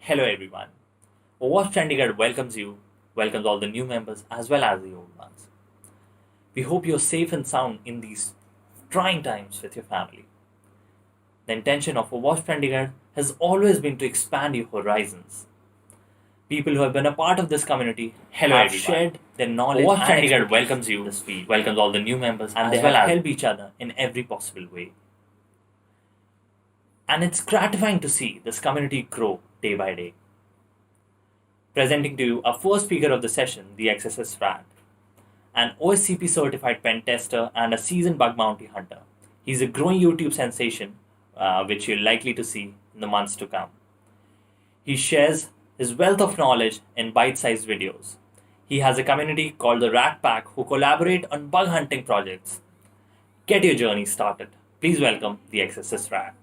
Hello everyone. OWASP Chandigarh welcomes all the new members as well as the old ones. We hope you're safe and sound in these trying times with your family. The intention of OWASP Chandigarh has always been to expand your horizons. People who have been a part of this community have shared their knowledge OWASP and Chandigarh welcomes you this field, welcomes all the new members and they have helped each other in every possible way. And it's gratifying to see this community grow day by day. Presenting to you our first speaker of the session, the XSS Rat, an OSCP certified pen tester and a seasoned bug bounty hunter. He's a growing YouTube sensation, which you're likely to see in the months to come. He shares his wealth of knowledge in bite-sized videos. He has a community called the Rat Pack who collaborate on bug hunting projects. Get your journey started. Please welcome the XSS Rat.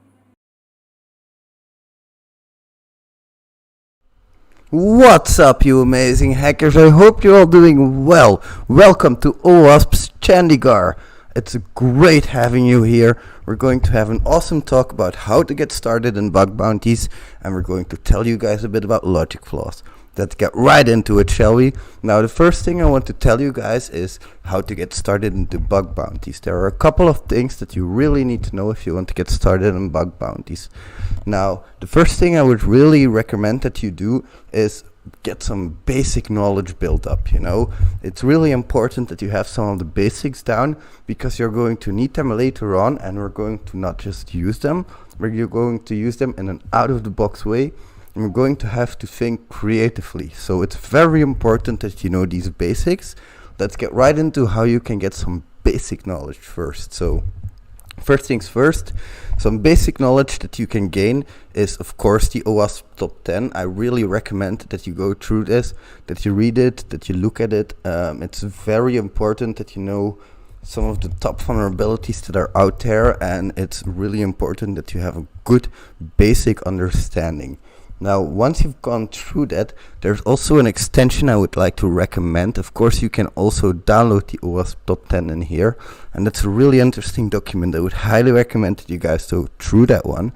What's up, you amazing hackers? I hope you're all doing well. Welcome to OWASP Chandigarh. It's great having you here. We're going to have an awesome talk about how to get started in bug bounties, and we're going to tell you guys a bit about logic flaws. Let's get right into it, shall we? Now, the first thing I want to tell you guys is how to get started into bug bounties. There are a couple of things that you really need to know if you want to get started in bug bounties. Now, the first thing I would really recommend that you do is get some basic knowledge built up, It's really important that you have some of the basics down because you're going to need them later on, and we're going to not just use them, but you're going to use them in an out-of-the-box way. And we're going to have to think creatively. So it's very important that you know these basics. Let's get right into how you can get some basic knowledge first. So first things first, some basic knowledge that you can gain is, of course, the OWASP Top 10. I really recommend that you go through this, that you read it, that you look at it. It's very important that you know some of the top vulnerabilities that are out there, and it's really important that you have a good basic understanding. Now, once you've gone through that, there's also an extension I would like to recommend. Of course, you can also download the OWASP Top 10 in here, and that's a really interesting document. I would highly recommend that you guys go through that one.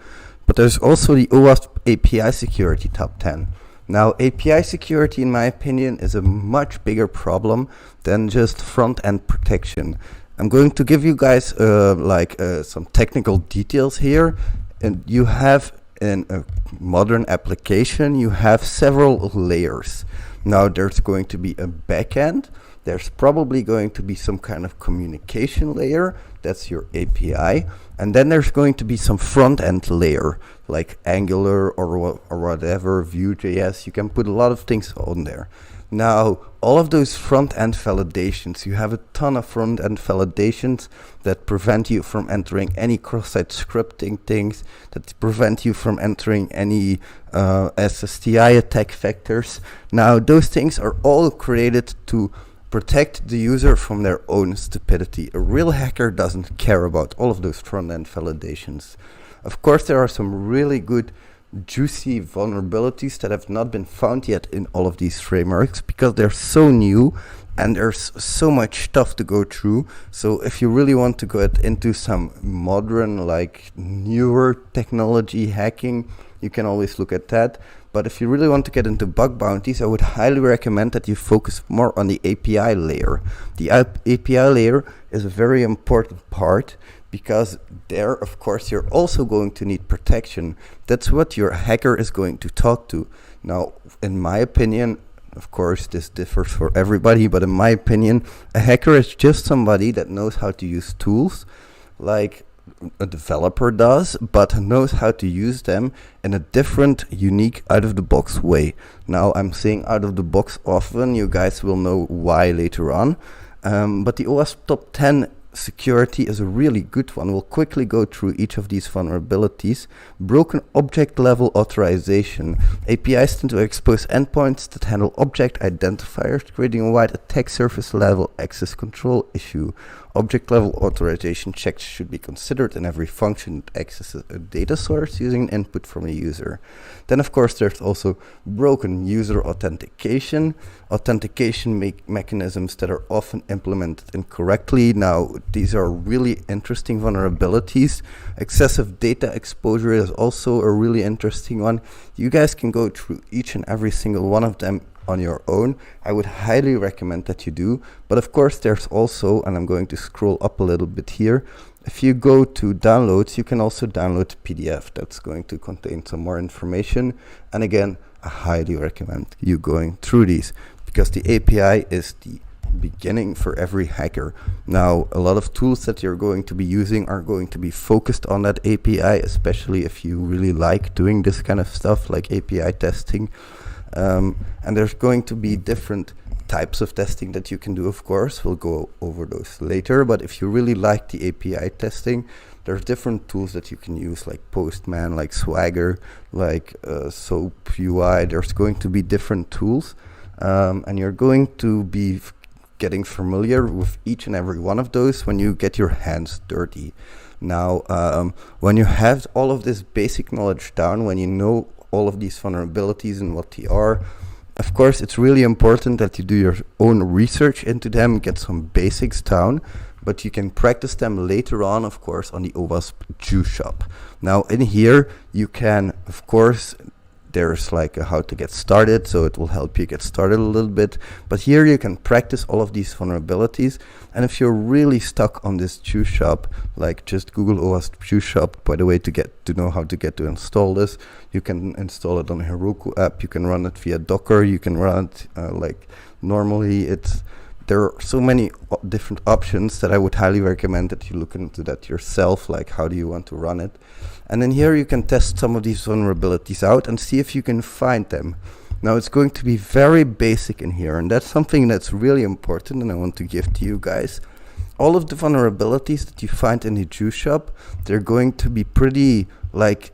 But there's also the OWASP API Security Top 10. Now, API security, in my opinion, is a much bigger problem than just front-end protection. I'm going to give you guys some technical details here, and you have in a modern application, you have several layers. Now, there's going to be a backend. There's probably going to be some kind of communication layer. That's your API. And then there's going to be some front-end layer, like Angular or whatever, Vue.js. You can put a lot of things on there. Now, all of those front-end validations, you have a ton of front-end validations that prevent you from entering any cross-site scripting things, that prevent you from entering any SSTI attack vectors. Now, those things are all created to protect the user from their own stupidity. A real hacker doesn't care about all of those front-end validations. Of course, there are some really good juicy vulnerabilities that have not been found yet in all of these frameworks because they're so new and there's so much stuff to go through. So if you really want to get into some modern, newer technology hacking, you can always look at that. But if you really want to get into bug bounties, I would highly recommend that you focus more on the API layer. The API layer is a very important part because there, of course, you're also going to need protection. That's what your hacker is going to talk to. Now, in my opinion, of course, this differs for everybody, but in my opinion, a hacker is just somebody that knows how to use tools like a developer does, but knows how to use them in a different, unique, out-of-the-box way. Now, I'm saying out-of-the-box often. You guys will know why later on. But the OWASP Top 10 security is a really good one. We'll quickly go through each of these vulnerabilities. Broken object level authorization. APIs tend to expose endpoints that handle object identifiers, creating a wide attack surface level access control issue. object level authorization checks should be considered in every function that accesses a data source using an input from a user. Then of course there's also broken user authentication mechanisms that are often implemented incorrectly. Now these are really interesting vulnerabilities. Excessive data exposure is also a really interesting one. You guys can go through each and every single one of them on your own. I would highly recommend that you do. But of course there's also, and I'm going to scroll up a little bit here, if you go to downloads, you can also download a PDF that's going to contain some more information. And again, I highly recommend you going through these, because the API is the beginning for every hacker. Now, a lot of tools that you're going to be using are going to be focused on that API, especially if you really like doing this kind of stuff like API testing. And there's going to be different types of testing that you can do, of course. We'll go over those later. But if you really like the API testing, there's different tools that you can use, like Postman, like Swagger, like SOAP UI. There's going to be different tools. And you're going to be getting familiar with each and every one of those when you get your hands dirty. Now, when you have all of this basic knowledge down, when you know all of these vulnerabilities and what they are, of course it's really important that you do your own research into them, get some basics down, but you can practice them later on, of course, on the OWASP Juice Shop. Now in here you can, of course, there's like a how to get started, so it will help you get started a little bit. But here you can practice all of these vulnerabilities. And if you're really stuck on this Juice Shop, like just Google OWASP Juice Shop, by the way, to know how to get to install this. You can install it on a Heroku app. You can run it via Docker. You can run it like normally. There are so many different options that I would highly recommend that you look into that yourself, like how do you want to run it. And then here you can test some of these vulnerabilities out and see if you can find them. Now it's going to be very basic in here, and that's something that's really important and I want to give to you guys. All of the vulnerabilities that you find in the Juice Shop, they're going to be pretty like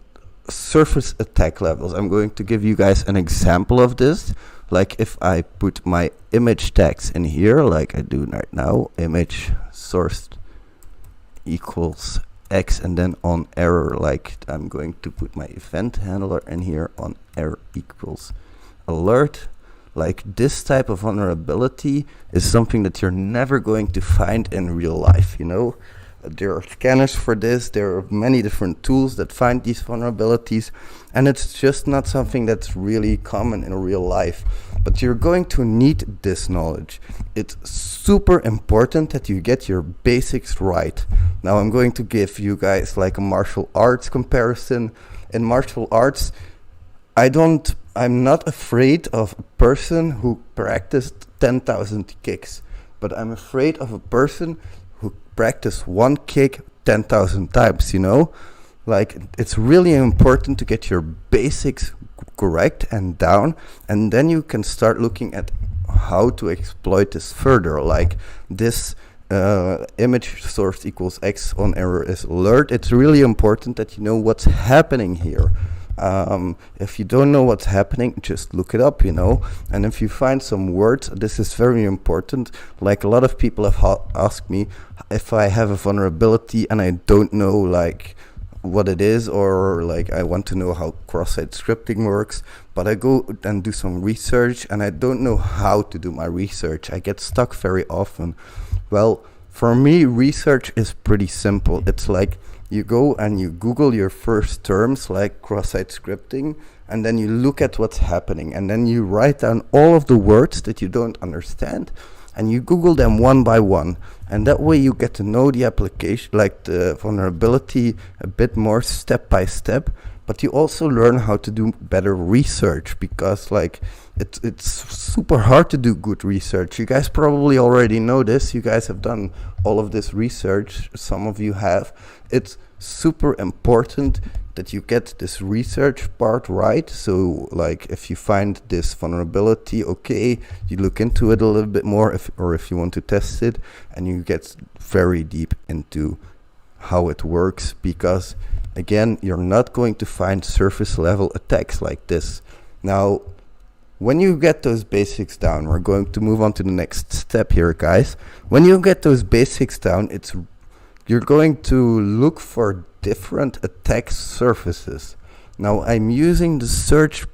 surface attack levels. I'm going to give you guys an example of this. Like if I put my image tags in here, like I do right now, image source equals X, and then on error, like I'm going to put my event handler in here on error equals alert. Like this type of vulnerability is something that you're never going to find in real life, you know. There are scanners for this, there are many different tools that find these vulnerabilities, and it's just not something that's really common in real life. But you're going to need this knowledge. It's super important that you get your basics right. Now I'm going to give you guys like a martial arts comparison. In martial arts, I'm not afraid of a person who practiced 10,000 kicks, but I'm afraid of a person who practice one kick 10,000 times, you know? Like, it's really important to get your basics correct and down, and then you can start looking at how to exploit this further. Like this image source equals X on error is alert. It's really important that you know what's happening here. If you don't know what's happening, just look it up, you know. And if you find some words, this is very important. Like a lot of people have asked me if I have a vulnerability and I don't know like what it is, or like I want to know how cross-site scripting works, but I go and do some research and I don't know how to do my research. I get stuck very often. Well, for me, research is pretty simple. It's like you go and you Google your first terms like cross-site scripting, and then you look at what's happening, and then you write down all of the words that you don't understand, and you Google them one by one, and that way you get to know the application, like the vulnerability, a bit more step by step. But you also learn how to do better research, because like it's super hard to do good research. You guys probably already know this. You guys have done all of this research. Some of you have. It's super important that you get this research part right. So like if you find this vulnerability, okay, you look into it a little bit more, if you want to test it, and you get very deep into how it works, because again, you're not going to find surface level attacks like this. Now, when you get those basics down, we're going to move on to the next step here, guys. When you get those basics down, you're going to look for different attack surfaces. Now I'm using the search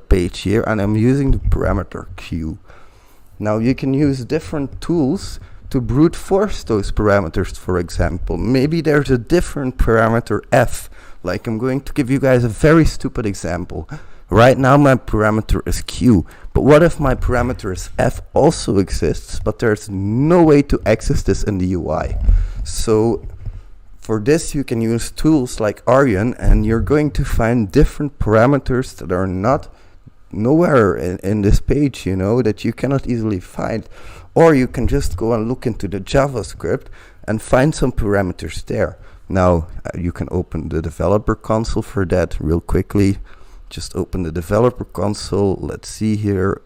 page here, and I'm using the parameter queue. Now you can use different tools to brute force those parameters. For example, maybe there's a different parameter f. Like, I'm going to give you guys a very stupid example. Right now my parameter is q, but what if my parameter is f also exists, but there's no way to access this in the UI? So for this you can use tools like Aryan, and you're going to find different parameters that are nowhere in this page, that you cannot easily find. Or you can just go and look into the JavaScript and find some parameters there. Now you can open the developer console for that real quickly. Just open the developer console. Let's see here.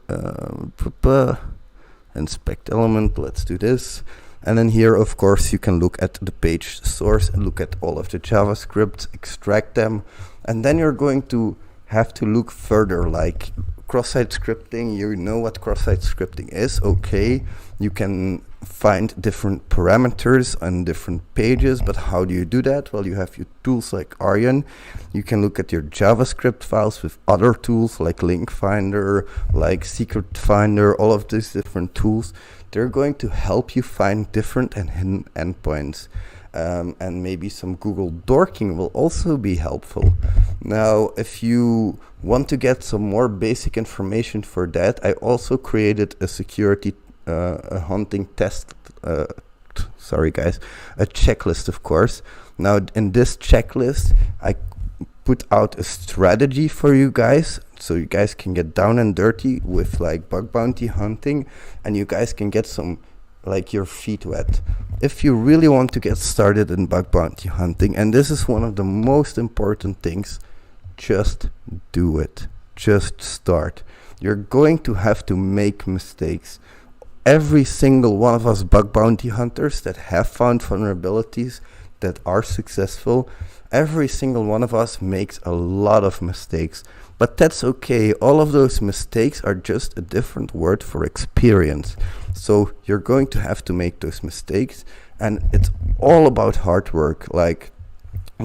Inspect element. Let's do this. And then here, of course, you can look at the page source and look at all of the JavaScripts, extract them. And then you're going to have to look further, like cross-site scripting. You know what cross-site scripting is. Okay, you can find different parameters on different pages, but how do you do that? Well, you have your tools like Aryan. You can look at your JavaScript files with other tools like Link Finder, like Secret Finder, all of these different tools. They're going to help you find different and hidden endpoints. And maybe some Google dorking will also be helpful. Now, if you want to get some more basic information for that, I also created a security hunting test, a checklist, of course. Now, in this checklist, I put out a strategy for you guys, so you guys can get down and dirty with like bug bounty hunting, and you guys can get some your feet wet. If you really want to get started in bug bounty hunting, and this is one of the most important things, just do it. Just start. You're going to have to make mistakes. Every single one of us bug bounty hunters that have found vulnerabilities that are successful, every single one of us makes a lot of mistakes. But that's okay. All of those mistakes are just a different word for experience. So you're going to have to make those mistakes, and it's all about hard work. Like,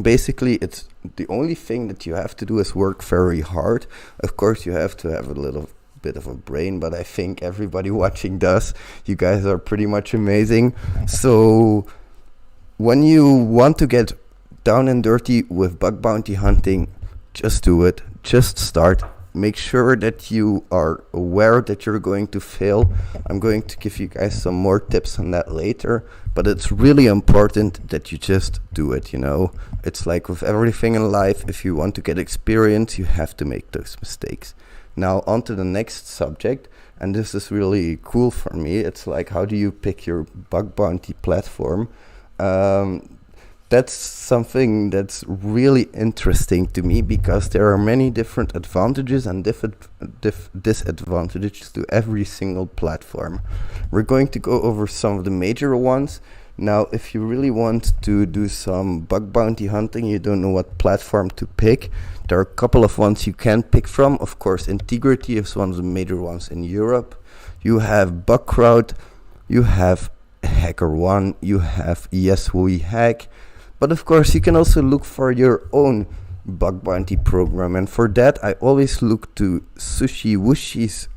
basically, it's the only thing that you have to do is work very hard. Of course, you have to have a little bit of a brain, but I think everybody watching does. You guys are pretty much amazing. So when you want to get down and dirty with bug bounty hunting, just do it. Just start. Make sure that you are aware that you're going to fail. I'm going to give you guys some more tips on that later, but it's really important that you just do it, It's like with everything in life, if you want to get experience, you have to make those mistakes. Now, on to the next subject, and this is really cool for me. It's like, how do you pick your bug bounty platform? That's something that's really interesting to me, because there are many different advantages and disadvantages to every single platform. We're going to go over some of the major ones. Now, if you really want to do some bug bounty hunting, you don't know what platform to pick, there are a couple of ones you can pick from. Of course, Integrity is one of the major ones in Europe. You have Bugcrowd, you have HackerOne, you have YesWeHack. But of course, you can also look for your own bug bounty program. And for that, I always look to Sushi Wushi's,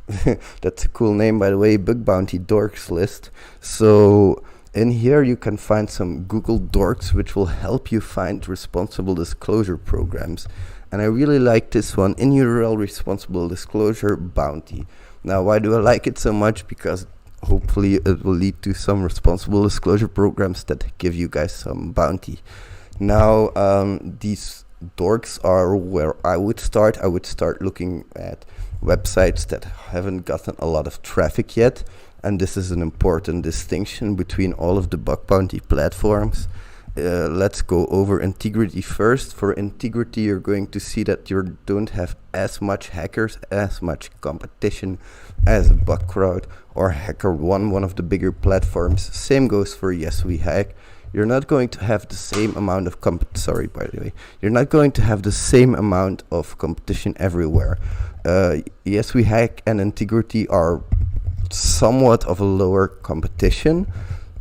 that's a cool name, by the way, bug bounty dorks list. So in here, you can find some Google dorks, which will help you find responsible disclosure programs. And I really like this one, in URL responsible disclosure bounty. Now, why do I like it so much? Because hopefully it will lead to some responsible disclosure programs that give you guys some bounty. Now, these dorks are where I would start. I would start looking at websites that haven't gotten a lot of traffic yet. And this is an important distinction between all of the bug bounty platforms. Let's go over Integrity first. For Integrity, you're going to see that you don't have as much hackers, as much competition as Bugcrowd or HackerOne, one of the bigger platforms. Same goes for YesWeHack. You're not going to have the same amount of You're not going to have the same amount of competition everywhere. Yes, we hack and integrity are somewhat of a lower competition,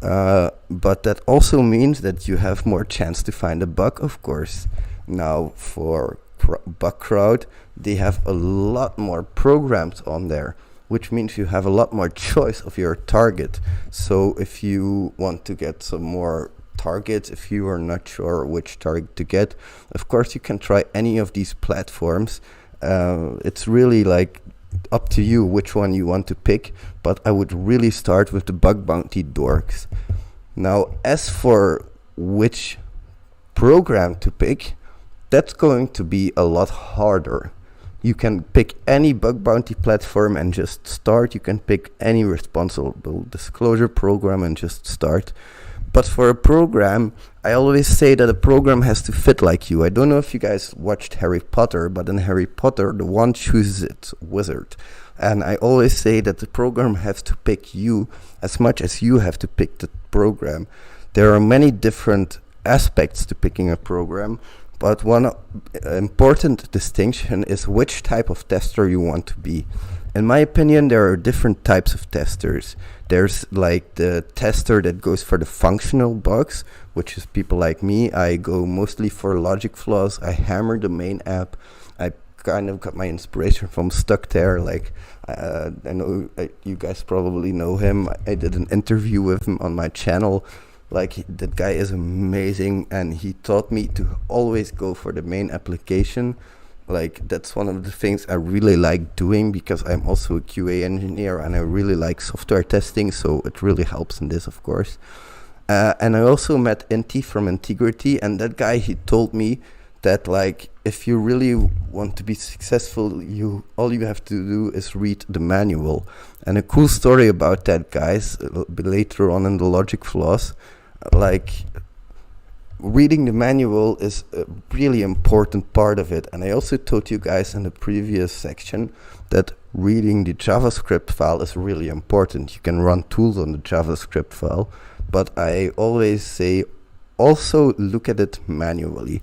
but that also means that you have more chance to find a bug, of course. Now, for Bug Crowd, they have a lot more programs on there, which means you have a lot more choice of your target. So if you want to get some more targets, if you are not sure which target to get, of course you can try any of these platforms. It's really like up to you which one you want to pick, but I would really start with the Bug Bounty dorks. Now, as for which program to pick, that's going to be a lot harder. You can pick any bug bounty platform and just start. You can pick any responsible disclosure program and just start. But for a program, I always say that a program has to fit like you. I don't know if you guys watched Harry Potter, but in Harry Potter, the wand chooses its wizard. And I always say that the program has to pick you as much as you have to pick the program. There are many different aspects to picking a program, but one important distinction is which type of tester you want to be. In my opinion, there are different types of testers. There's like the tester that goes for the functional bugs, which is people like me. I go mostly for logic flaws. I hammer the main app. I kind of got my inspiration from Stuck There. Like, I know you guys probably know him. I did an interview with him on my channel. Like, that guy is amazing, and he taught me to always go for the main application. Like, that's one of the things I really like doing, because I'm also a QA engineer and I really like software testing, so it really helps in this, of course. And I also met Inti from Integrity, and that guy, he told me that, like, if you really want to be successful, all you have to do is read the manual. And a cool story about that, guys, later on in the logic flaws, like, reading the manual is a really important part of it. And I also told you guys in the previous section that reading the JavaScript file is really important. You can run tools on the JavaScript file, but I always say also look at it manually.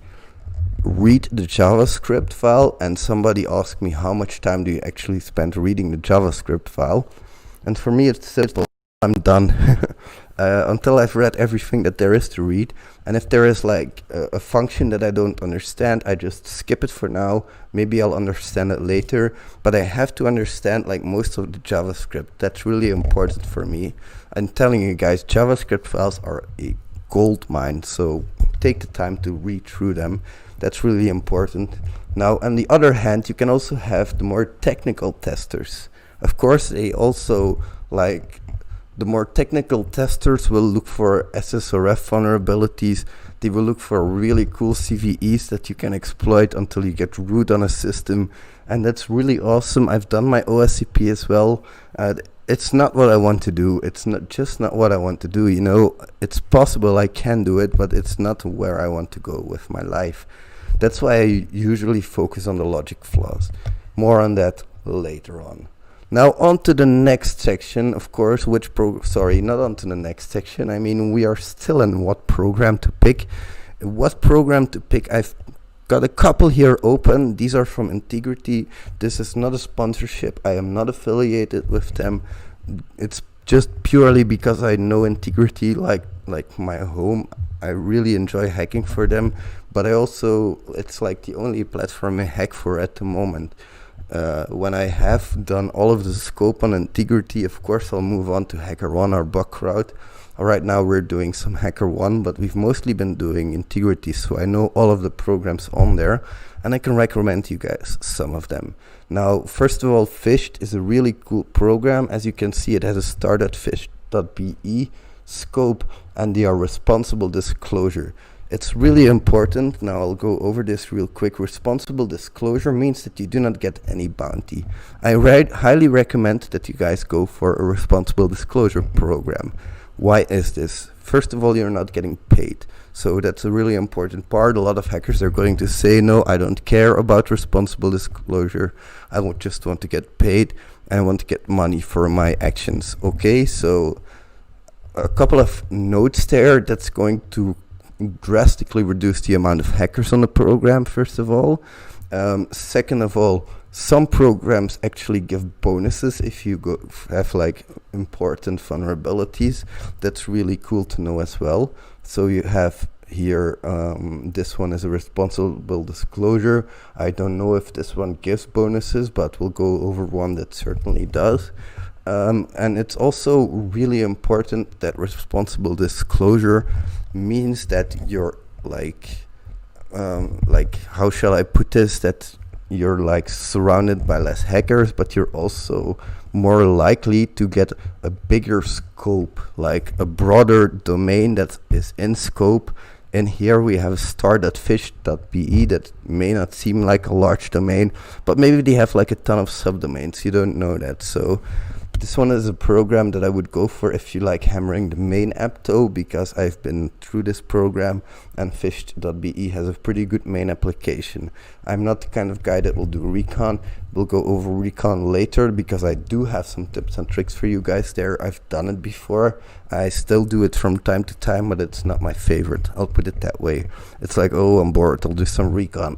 Read the JavaScript file, and somebody asked me, how much time do you actually spend reading the JavaScript file? And for me it's simple. I'm done until I've read everything that there is to read. And if there is like a function that I don't understand, I just skip it for now. Maybe I'll understand it later, but I have to understand like most of the JavaScript. That's really important for me. I'm telling you guys, JavaScript files are a gold mine, so take the time to read through them. That's really important. Now, on the other hand, you can also have the more technical testers. Of course, they also like the more technical testers will look for SSRF vulnerabilities. They will look for really cool CVEs that you can exploit until you get root on a system. And that's really awesome. I've done my OSCP as well. It's not what I want to do. It's not what I want to do. You know, it's possible I can do it, but it's not where I want to go with my life. That's why I usually focus on the logic flaws. More on that later on. Now on to the next section, of course, not on to the next section. I mean, we are still in what program to pick. What program to pick? I've got a couple here open. These are from Integrity. This is not a sponsorship. I am not affiliated with them. It's just purely because I know Integrity like my home. I really enjoy hacking for them, but it's like the only platform I hack for at the moment. When I have done all of the scope on Integrity, of course I'll move on to HackerOne or Bug Crowd. Right now we're doing some HackerOne, but we've mostly been doing Integrity, so I know all of the programs on there, and I can recommend you guys some of them. Now, first of all, Fished is a really cool program. As you can see, it has a start.fish.be scope, and they are responsible disclosure. It's really important. Now I'll go over this real quick. Responsible disclosure means that you do not get any bounty. I highly recommend that you guys go for a responsible disclosure program. Why is this? First of all, you're not getting paid. So that's a really important part. A lot of hackers are going to say, no, I don't care about responsible disclosure. I just want to get paid. I want to get money for my actions. Okay, so a couple of notes there. That's going to drastically reduce the amount of hackers on the program, first of all. Second of all, Some programs actually give bonuses if you have like important vulnerabilities. That's really cool to know as well. So you have here, this one is a responsible disclosure. I don't know if this one gives bonuses, but we'll go over one that certainly does. And it's also really important that responsible disclosure means that you're like how shall I put this, that you're like surrounded by less hackers, but you're also more likely to get a bigger scope, like a broader domain that is in scope. And here we have star.fish.be that may not seem like a large domain, but maybe they have like a ton of subdomains. You don't know that. So this one is a program that I would go for if you like hammering the main app though, because I've been through this program and fish.be has a pretty good main application. I'm not the kind of guy that will do recon. We'll go over recon later because I do have some tips and tricks for you guys there. I've done it before. I still do it from time to time, but it's not my favorite. I'll put it that way. It's like, oh, I'm bored, I'll do some recon.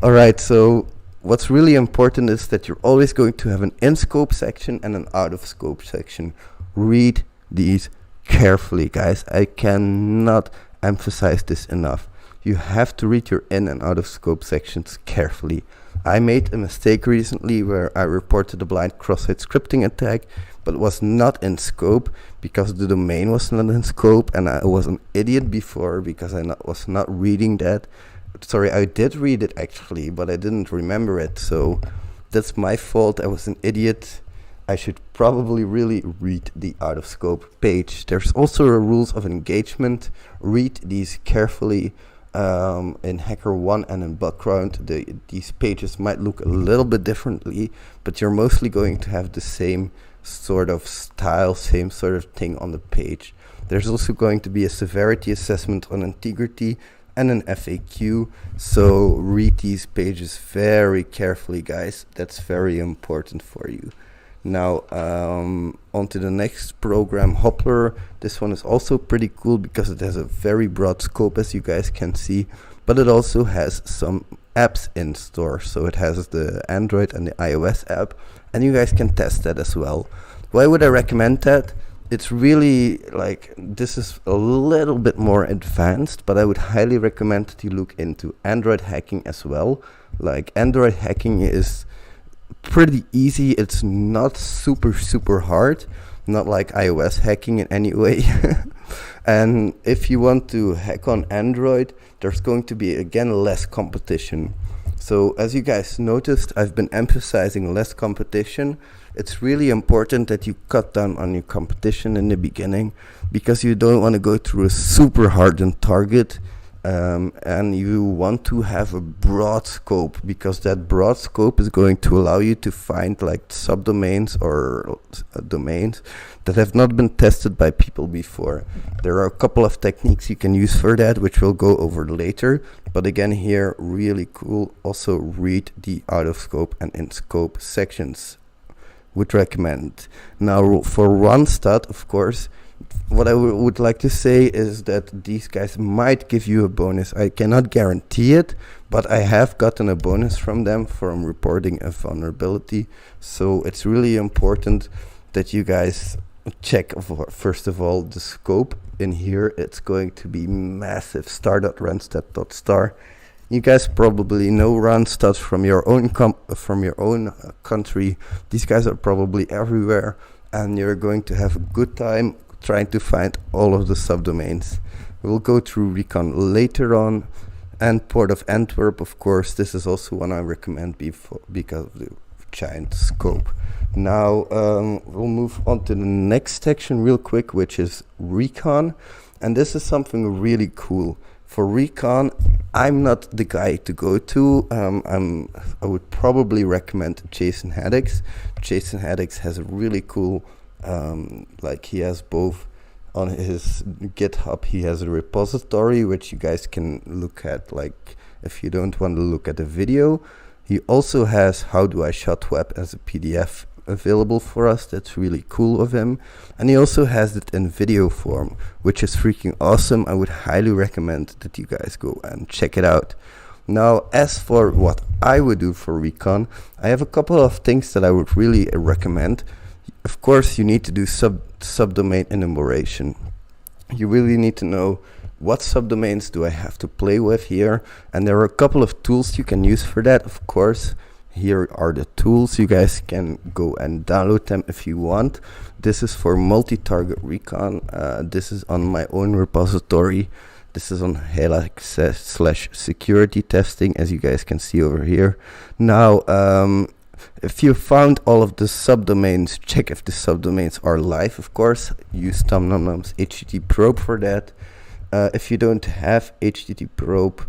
Alright, so what's really important is that you're always going to have an in-scope section and an out-of-scope section. Read these carefully, guys. I cannot emphasize this enough. You have to read your in and out-of-scope sections carefully. I made a mistake recently where I reported a blind cross-site scripting attack, but it was not in scope because the domain was not in scope, and I was an idiot before because I was not reading that. Sorry, I did read it actually, but I didn't remember it, so that's my fault. I was an idiot. I should probably really read the out of scope page. There's also a rules of engagement. Read these carefully. In HackerOne and in Background, these pages might look a little bit differently, but you're mostly going to have the same sort of style, same sort of thing on the page. There's also going to be a severity assessment on integrity and an FAQ, so read these pages very carefully, guys. That's very important for you. Now, on to the next program, Hoppler. This one is also pretty cool because it has a very broad scope, as you guys can see, but it also has some apps in store. So it has the Android and the iOS app, and you guys can test that as well. Why would I recommend that? It's really like, this is a little bit more advanced, but I would highly recommend that you look into Android hacking as well. Like, Android hacking is pretty easy. It's not super hard, not like iOS hacking in any way. And if you want to hack on Android, there's going to be again less competition. So as you guys noticed, I've been emphasizing less competition. It's really important that you cut down on your competition in the beginning, because you don't want to go through a super hardened target. And you want to have a broad scope, because that broad scope is going to allow you to find like subdomains or domains that have not been tested by people before. There are a couple of techniques you can use for that, which we'll go over later. But again, here, really cool. Also read the out of scope and in scope sections. Would recommend. Now for Randstad, of course, what I would like to say is that these guys might give you a bonus. I cannot guarantee it, but I have gotten a bonus from them from reporting a vulnerability. So it's really important that you guys check, first of all, the scope. In here, it's going to be massive. Star.randstad.star. You guys probably know Randstad from your own country. These guys are probably everywhere, and you're going to have a good time trying to find all of the subdomains. We'll go through recon later on. And Port of Antwerp, of course, this is also one I recommend because of the giant scope. Now we'll move on to the next section real quick, which is recon. And this is something really cool. For recon, I'm not the guy to go to. I would probably recommend Jason Haddix. Jason Haddix has a really cool, like he has both on his GitHub, he has a repository which you guys can look at, like if you don't want to look at the video. He also has How Do I Shot Web as a PDF available for us. That's really cool of him. And he also has it in video form, which is freaking awesome. I would highly recommend that you guys go and check it out. Now, as for what I would do for recon, I have a couple of things that I would really recommend. Of course, you need to do subdomain enumeration. You really need to know what subdomains do I have to play with here, and there are a couple of tools you can use for that. Of course, here are the tools. You guys can go and download them if you want. This is for multi-target recon. This is on my own repository. This is on Hela/security testing, as you guys can see over here. Now, if you found all of the subdomains, check if the subdomains are live, of course. Use TomNom's HTTP probe for that. If you don't have HTTP probe,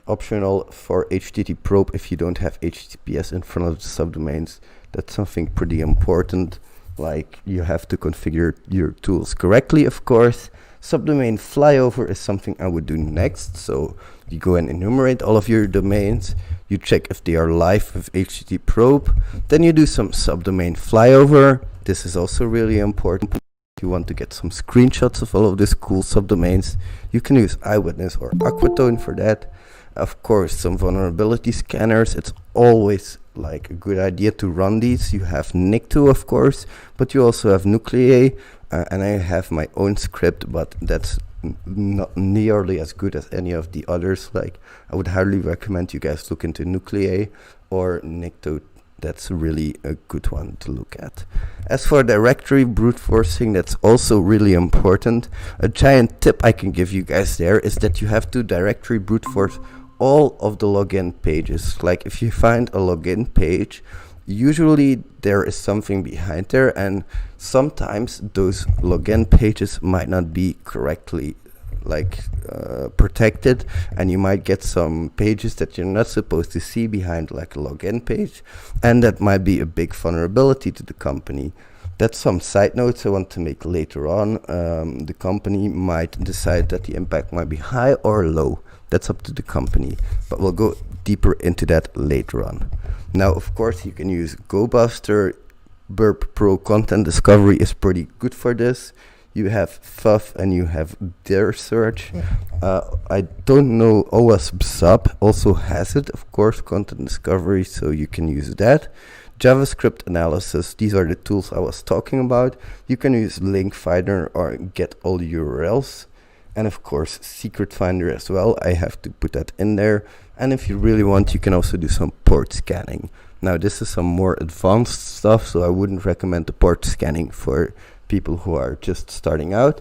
optional for HTTP probe if you don't have HTTPS in front of the subdomains. That's something pretty important. Like, you have to configure your tools correctly, of course. Subdomain flyover is something I would do next. So you go and enumerate all of your domains. You check if they are live with HTTP probe. Then you do some subdomain flyover. This is also really important. If you want to get some screenshots of all of these cool subdomains, you can use Eyewitness or Aquatone for that. Of course, some vulnerability scanners. It's always like a good idea to run these. You have NIC2, of course, but you also have Nuclei, and I have my own script, but that's not nearly as good as any of the others. Like, I would highly recommend you guys look into Nuclei or NIC2. That's really a good one to look at. As for directory brute forcing, that's also really important. A giant tip I can give you guys there is that you have to directory brute force all of the login pages. Like, if you find a login page, usually there is something behind there, and sometimes those login pages might not be correctly protected, and you might get some pages that you're not supposed to see behind, like a login page, and that might be a big vulnerability to the company. That's some side notes I want to make later on. The company might decide that the impact might be high or low. That's up to the company, but we'll go deeper into that later on. Now, of course, you can use GoBuster. Burp Pro Content Discovery is pretty good for this. You have FUF and you have their search. I don't know, OWASP Sub also has it, of course, content discovery, so you can use that. JavaScript analysis, these are the tools I was talking about. You can use Link Finder or get all URLs. And of course, Secret Finder as well. I have to put that in there. And if you really want, you can also do some port scanning. Now, this is some more advanced stuff, so I wouldn't recommend the port scanning for people who are just starting out.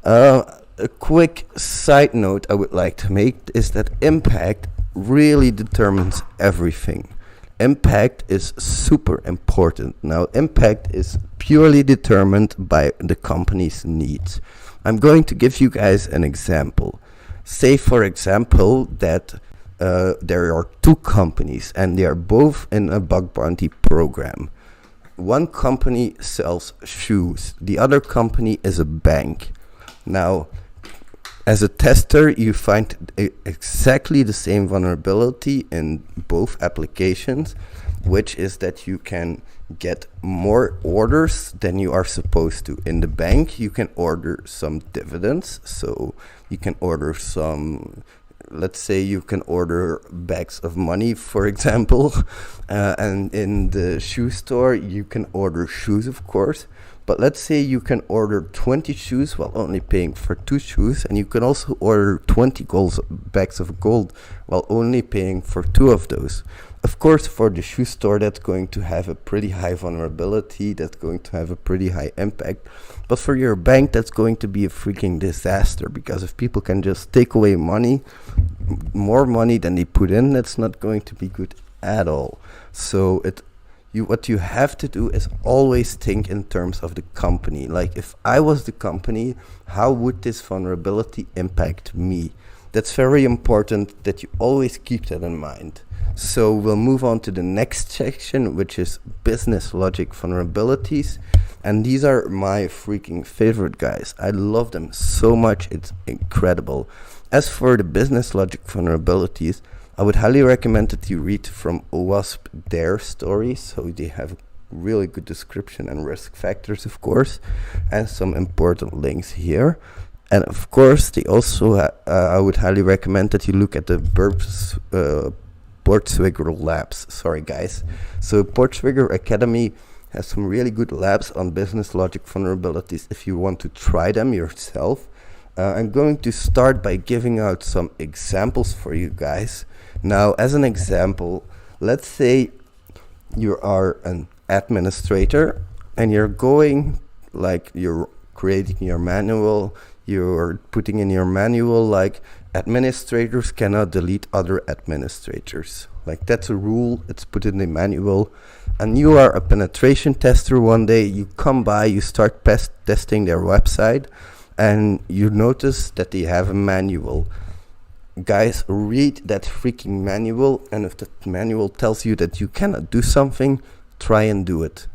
A quick side note I would like to make is that impact really determines everything. Impact is super important. Now, impact is purely determined by the company's needs. I'm going to give you guys an example. Say, for example, that there are two companies and they are both in a bug bounty program. One company sells shoes, the other company is a bank. Now, as a tester, you find exactly the same vulnerability in both applications, which is that you can get more orders than you are supposed to. In the bank, you can order some dividends, so you can order some, let's say you can order bags of money, for example, and in the shoe store, you can order shoes, of course. But let's say you can order 20 shoes while only paying for 2 shoes, and you can also order 20 bags of gold while only paying for 2 of those. Of course, for the shoe store, that's going to have a pretty high vulnerability, that's going to have a pretty high impact. But for your bank, that's going to be a freaking disaster, because if people can just take away money, more money than they put in, that's not going to be good at all. So what you have to do is always think in terms of the company. Like, if I was the company, how would this vulnerability impact me? That's very important that you always keep that in mind. So we'll move on to the next section, which is business logic vulnerabilities. And these are my freaking favorite, guys. I love them so much. It's incredible. As for the business logic vulnerabilities, I would highly recommend that you read from OWASP their story. So they have a really good description and risk factors, of course, and some important links here. And of course, they also I would highly recommend that you look at the Bortswigger labs. Sorry, guys. So Bortswigger Academy has some really good labs on business logic vulnerabilities if you want to try them yourself. I'm going to start by giving out some examples for you guys. Now, as an example, let's say you are an administrator and you're creating your manual, you're putting in your manual like administrators cannot delete other administrators. Like that's a rule, it's put in the manual. And you are a penetration tester one day, you come by, you start testing their website, and you notice that they have a manual. Guys, read that freaking manual, and if that manual tells you that you cannot do something, try and do it.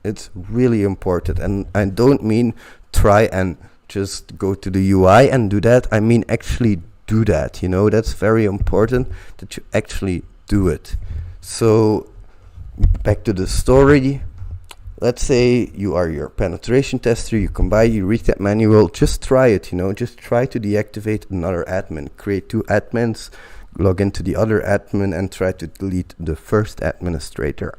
It's really important, and I don't mean try and just go to the UI and do that. I mean actually do that, that's very important that you actually do it. So back to the story. Let's say you are your penetration tester, you come by, you read that manual, just try it, just try to deactivate another admin. Create 2 admins, log into the other admin and try to delete the first administrator.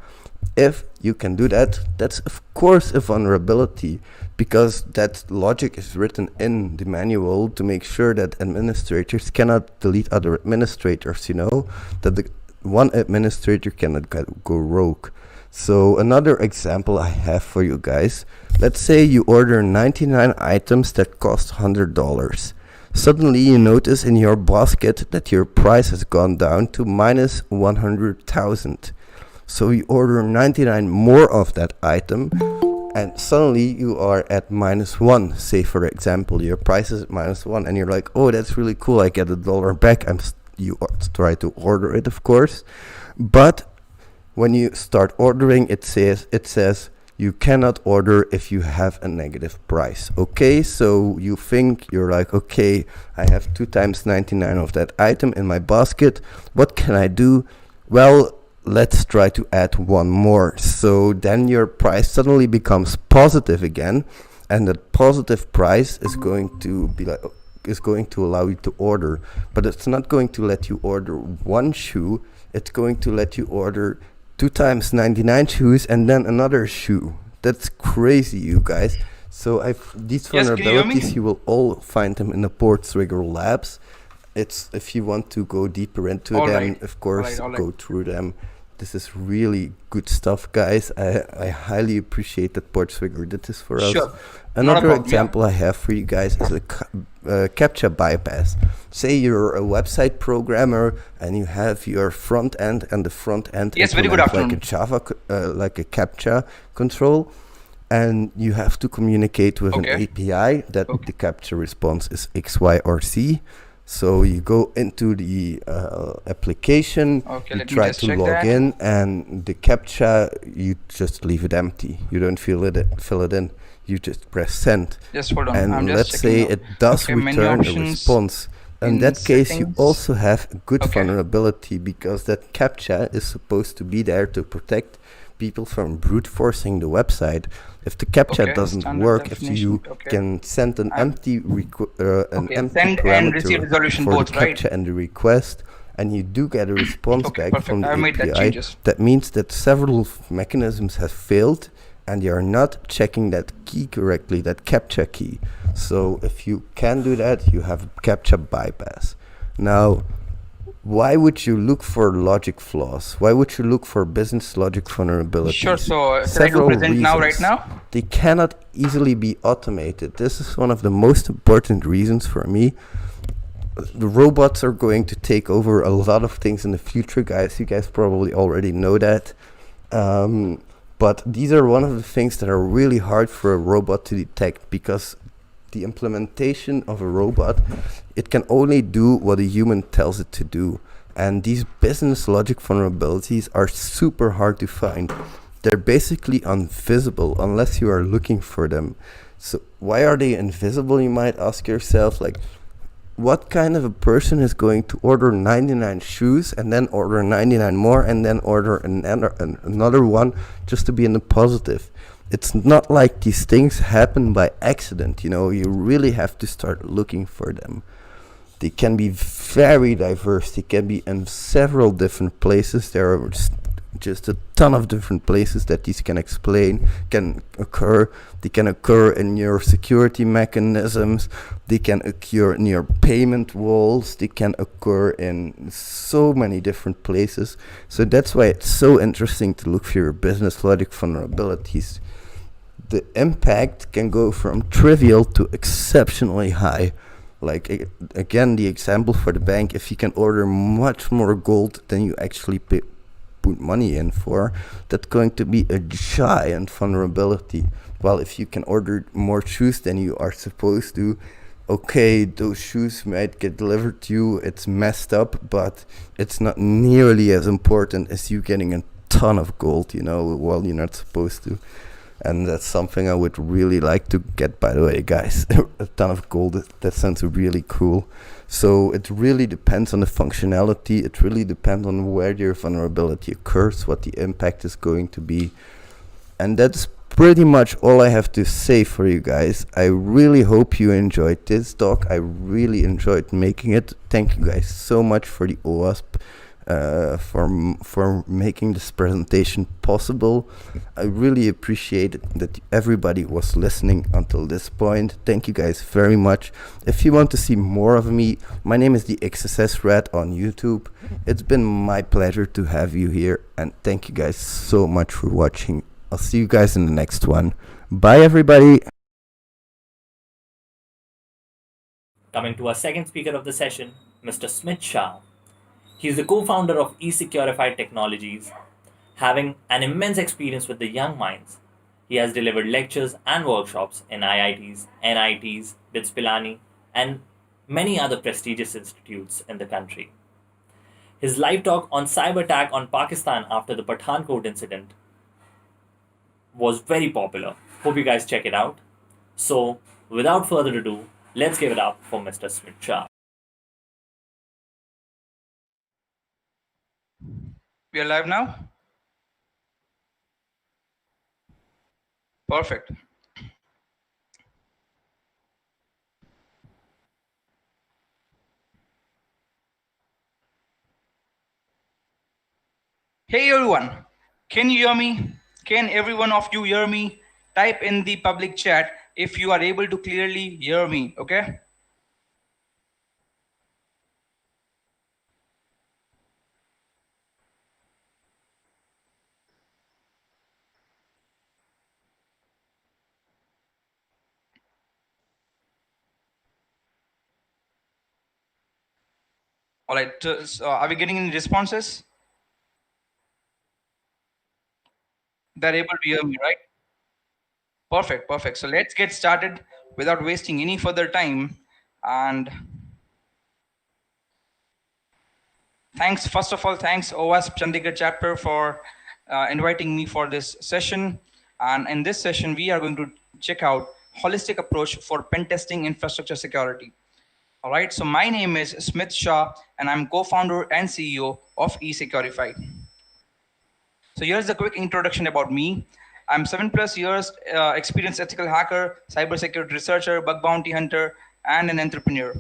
If you can do that, that's of course a vulnerability, because that logic is written in the manual to make sure that administrators cannot delete other administrators, that the one administrator cannot go rogue. So another example I have for you guys. Let's say you order 99 items that cost $100. Suddenly you notice in your basket that your price has gone down to minus 100,000. So you order 99 more of that item, and suddenly you are at -1. Say for example, your price is at -1, and you're like, oh, that's really cool, I get $1 back. You try to order it, of course, but when you start ordering, it says you cannot order if you have a negative price. Okay, so you think, you're like, okay, I have 2 times 99 of that item in my basket. What can I do? Well, let's try to add 1 more. So then your price suddenly becomes positive again, and that positive price is going to allow you to order. But it's not going to let you order 1 shoe. It's going to let you order 2 times 99 shoes and then another shoe. That's crazy, you guys. So these vulnerabilities, you will all find them in the Bortswigger labs. It's if you want to go deeper into them, of course, go through them. This is really good stuff, guys. I highly appreciate that Bortswigger did this for us. Sure. Another example I have for you guys is a CAPTCHA bypass. Say you're a website programmer and you have your front end, and the front end Yes, very good afternoon. like a Java, like a CAPTCHA control, and you have to communicate with an API that the CAPTCHA response is X, Y, or Z. So you go into the application, you try to log in, and the CAPTCHA, you just leave it empty. You don't fill it in. You just press send. Just hold on. And let's say it does return a response. In that case, you also have a good vulnerability, because that CAPTCHA is supposed to be there to protect people from brute forcing the website. If the CAPTCHA doesn't work, if you can send an empty parameter for the CAPTCHA and the request, and you do get a response back from the API, that means that several mechanisms have failed, and you are not checking that key correctly, that CAPTCHA key. So if you can do that, you have a CAPTCHA bypass. Now, why would you look for logic flaws? Why would you look for business logic vulnerabilities? Sure, so several present reasons. now, right now? They cannot easily be automated. This is one of the most important reasons for me. The robots are going to take over a lot of things in the future, guys. You guys probably already know that. But these are one of the things that are really hard for a robot to detect, because the implementation of a robot, it can only do what a human tells it to do. And these business logic vulnerabilities are super hard to find. They're basically invisible unless you are looking for them. So why are they invisible, you might ask yourself? Like, what kind of a person is going to order 99 shoes and then order 99 more and then order another one just to be in the positive? it's not like these things happen by accident. You really have to start looking for them. They can be very diverse. They can be in several different places. There are just a ton of different places that these can occur. They can occur in your security mechanisms. They can occur in your payment walls. They can occur in so many different places. So that's why it's so interesting to look for your business logic vulnerabilities. The impact can go from trivial to exceptionally high. Like, again, the example for the bank, if you can order much more gold than you actually put money in for, that's going to be a giant vulnerability. While if you can order more shoes than you are supposed to, okay, those shoes might get delivered to you, it's messed up, but it's not nearly as important as you getting a ton of gold, while you're not supposed to. And that's something I would really like to get, by the way, guys. A ton of gold, that sounds really cool. So it really depends on the functionality. It really depends on where your vulnerability occurs, what the impact is going to be. And that's pretty much all I have to say for you guys. I really hope you enjoyed this talk. I really enjoyed making it. Thank you guys so much for the OWASP. For making this presentation possible. I really appreciate that everybody was listening until this point. Thank you guys very much. If you want to see more of me, my name is the XSS Rat on YouTube. It's been my pleasure to have you here, and thank you guys so much for watching. I'll see you guys in the next one. Bye, everybody. Coming to our second speaker of the session, Mr. Smith Shah. He is the co-founder of eSecurify Technologies. Having an immense experience with the young minds, he has delivered lectures and workshops in IITs, NITs, BITS Pilani, and many other prestigious institutes in the country. His live talk on cyber attack on Pakistan after the Pathankot incident was very popular. Hope you guys check it out. So, without further ado, let's give it up for Mr. Smith Shah. We are live now? Perfect. Hey everyone, can you hear me? Can every one of you hear me? Type in the public chat if you are able to clearly hear me, okay? All right, so are we getting any responses? They're able to hear me, right? Perfect, perfect. So let's get started without wasting any further time. And thanks, first of all, thanks OWASP Chandigarh Chapter for inviting me for this session. And in this session, we are going to check out holistic approach for pen testing infrastructure security. All right, so my name is Smith Shah, and I'm co-founder and CEO of eSecurify. So here's a quick introduction about me. I'm 7+ years experienced ethical hacker, cybersecurity researcher, bug bounty hunter, and an entrepreneur.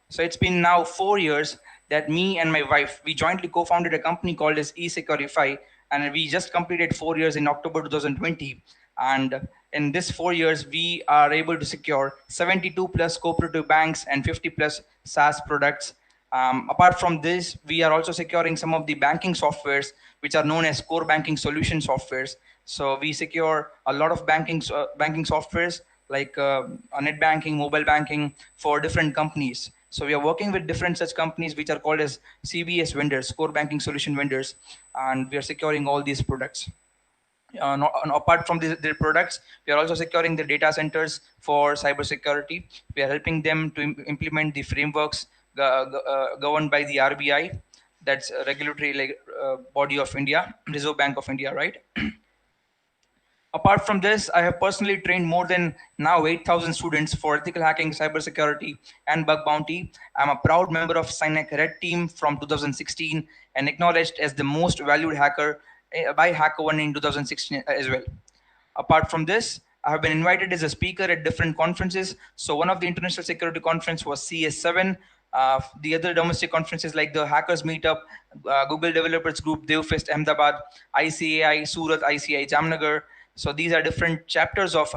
So it's been now 4 years that me and my wife, we jointly co-founded a company called as eSecurify, and we just completed 4 years in October 2020. And in this 4 years, we are able to secure 72 plus cooperative banks and 50 plus SaaS products. Apart from this, we are also securing some of the banking softwares, which are known as core banking solution softwares. So we secure a lot of banking softwares like net banking, mobile banking for different companies. So we are working with different such companies which are called as CVS vendors, core banking solution vendors, and we are securing all these products. Apart from their products, we are also securing the data centers for cybersecurity. We are helping them to implement the frameworks governed by the RBI, that's a regulatory body of India, Reserve Bank of India, right? Apart from this, I have personally trained more than now 8,000 students for ethical hacking, cybersecurity, and bug bounty. I'm a proud member of Synac Red Team from 2016 and acknowledged as the most valued hacker by HackerOne in 2016 as well. Apart from this, I have been invited as a speaker at different conferences. So one of the international security conference was CS7. The other domestic conferences like the Hackers Meetup, Google Developers Group, DevFest Ahmedabad, ICAI Surat, ICAI Jamnagar. So these are different chapters of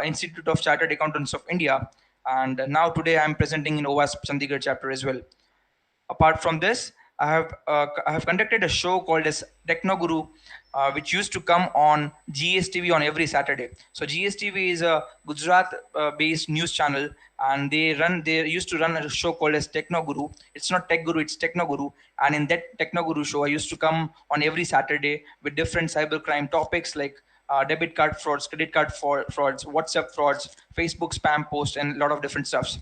Institute of Chartered Accountants of India. And now today I'm presenting in OWASP Chandigarh chapter as well. Apart from this, I have conducted a show called as Technoguru, which used to come on GSTV on every Saturday. So GSTV is a Gujarat-based news channel, and they used to run a show called as Technoguru. It's not Tech Guru, it's Technoguru. And in that Technoguru show, I used to come on every Saturday with different cybercrime topics like debit card frauds, credit card frauds, WhatsApp frauds, Facebook spam posts, and a lot of different stuffs.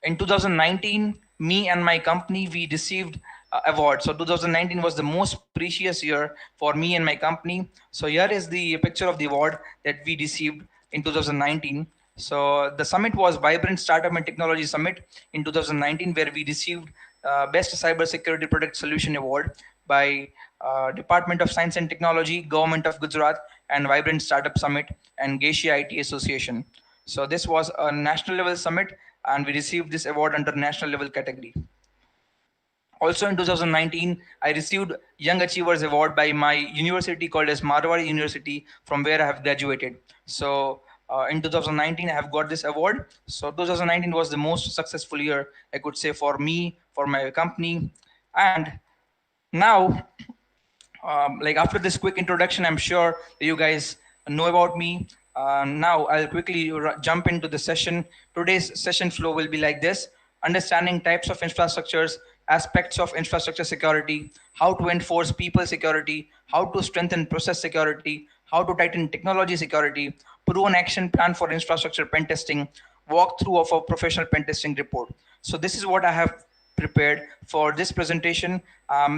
In 2019, me and my company, we received award. So 2019 was the most precious year for me and my company. So here is the picture of the award that we received in 2019. So the summit was Vibrant Startup and Technology Summit in 2019, where we received Best Cybersecurity Product Solution Award by Department of Science and Technology, Government of Gujarat, and Vibrant Startup Summit and Geisha IT Association. So this was a national level summit, and we received this award under national level category. Also in 2019, I received Young Achievers Award by my university called as Marwari University, from where I have graduated. So in 2019, I have got this award. So 2019 was the most successful year, I could say, for me, for my company. And now, like after this quick introduction, I'm sure you guys know about me. Now I'll quickly jump into the session. Today's session flow will be like this: understanding types of infrastructures, aspects of infrastructure security, how to enforce people security, how to strengthen process security, how to tighten technology security, proven action plan for infrastructure pen testing, walkthrough of a professional pen testing report. So this is what I have prepared for this presentation.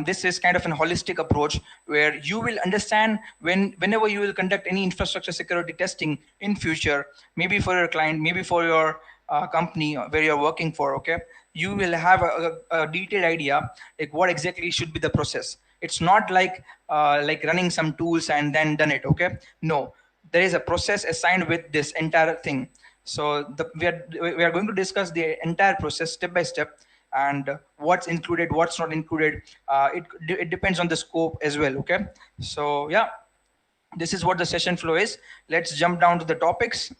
This is kind of an holistic approach where you will understand whenever you will conduct any infrastructure security testing in future, maybe for your client, maybe for your company where you're working for, okay, you will have a detailed idea like what exactly should be the process. It's not like running some tools and then done it, okay? No, there is a process assigned with this entire thing. So we are going to discuss the entire process step by step, and what's included, what's not included. It depends on the scope as well, okay? So yeah, this is what the session flow is. Let's jump down to the topics.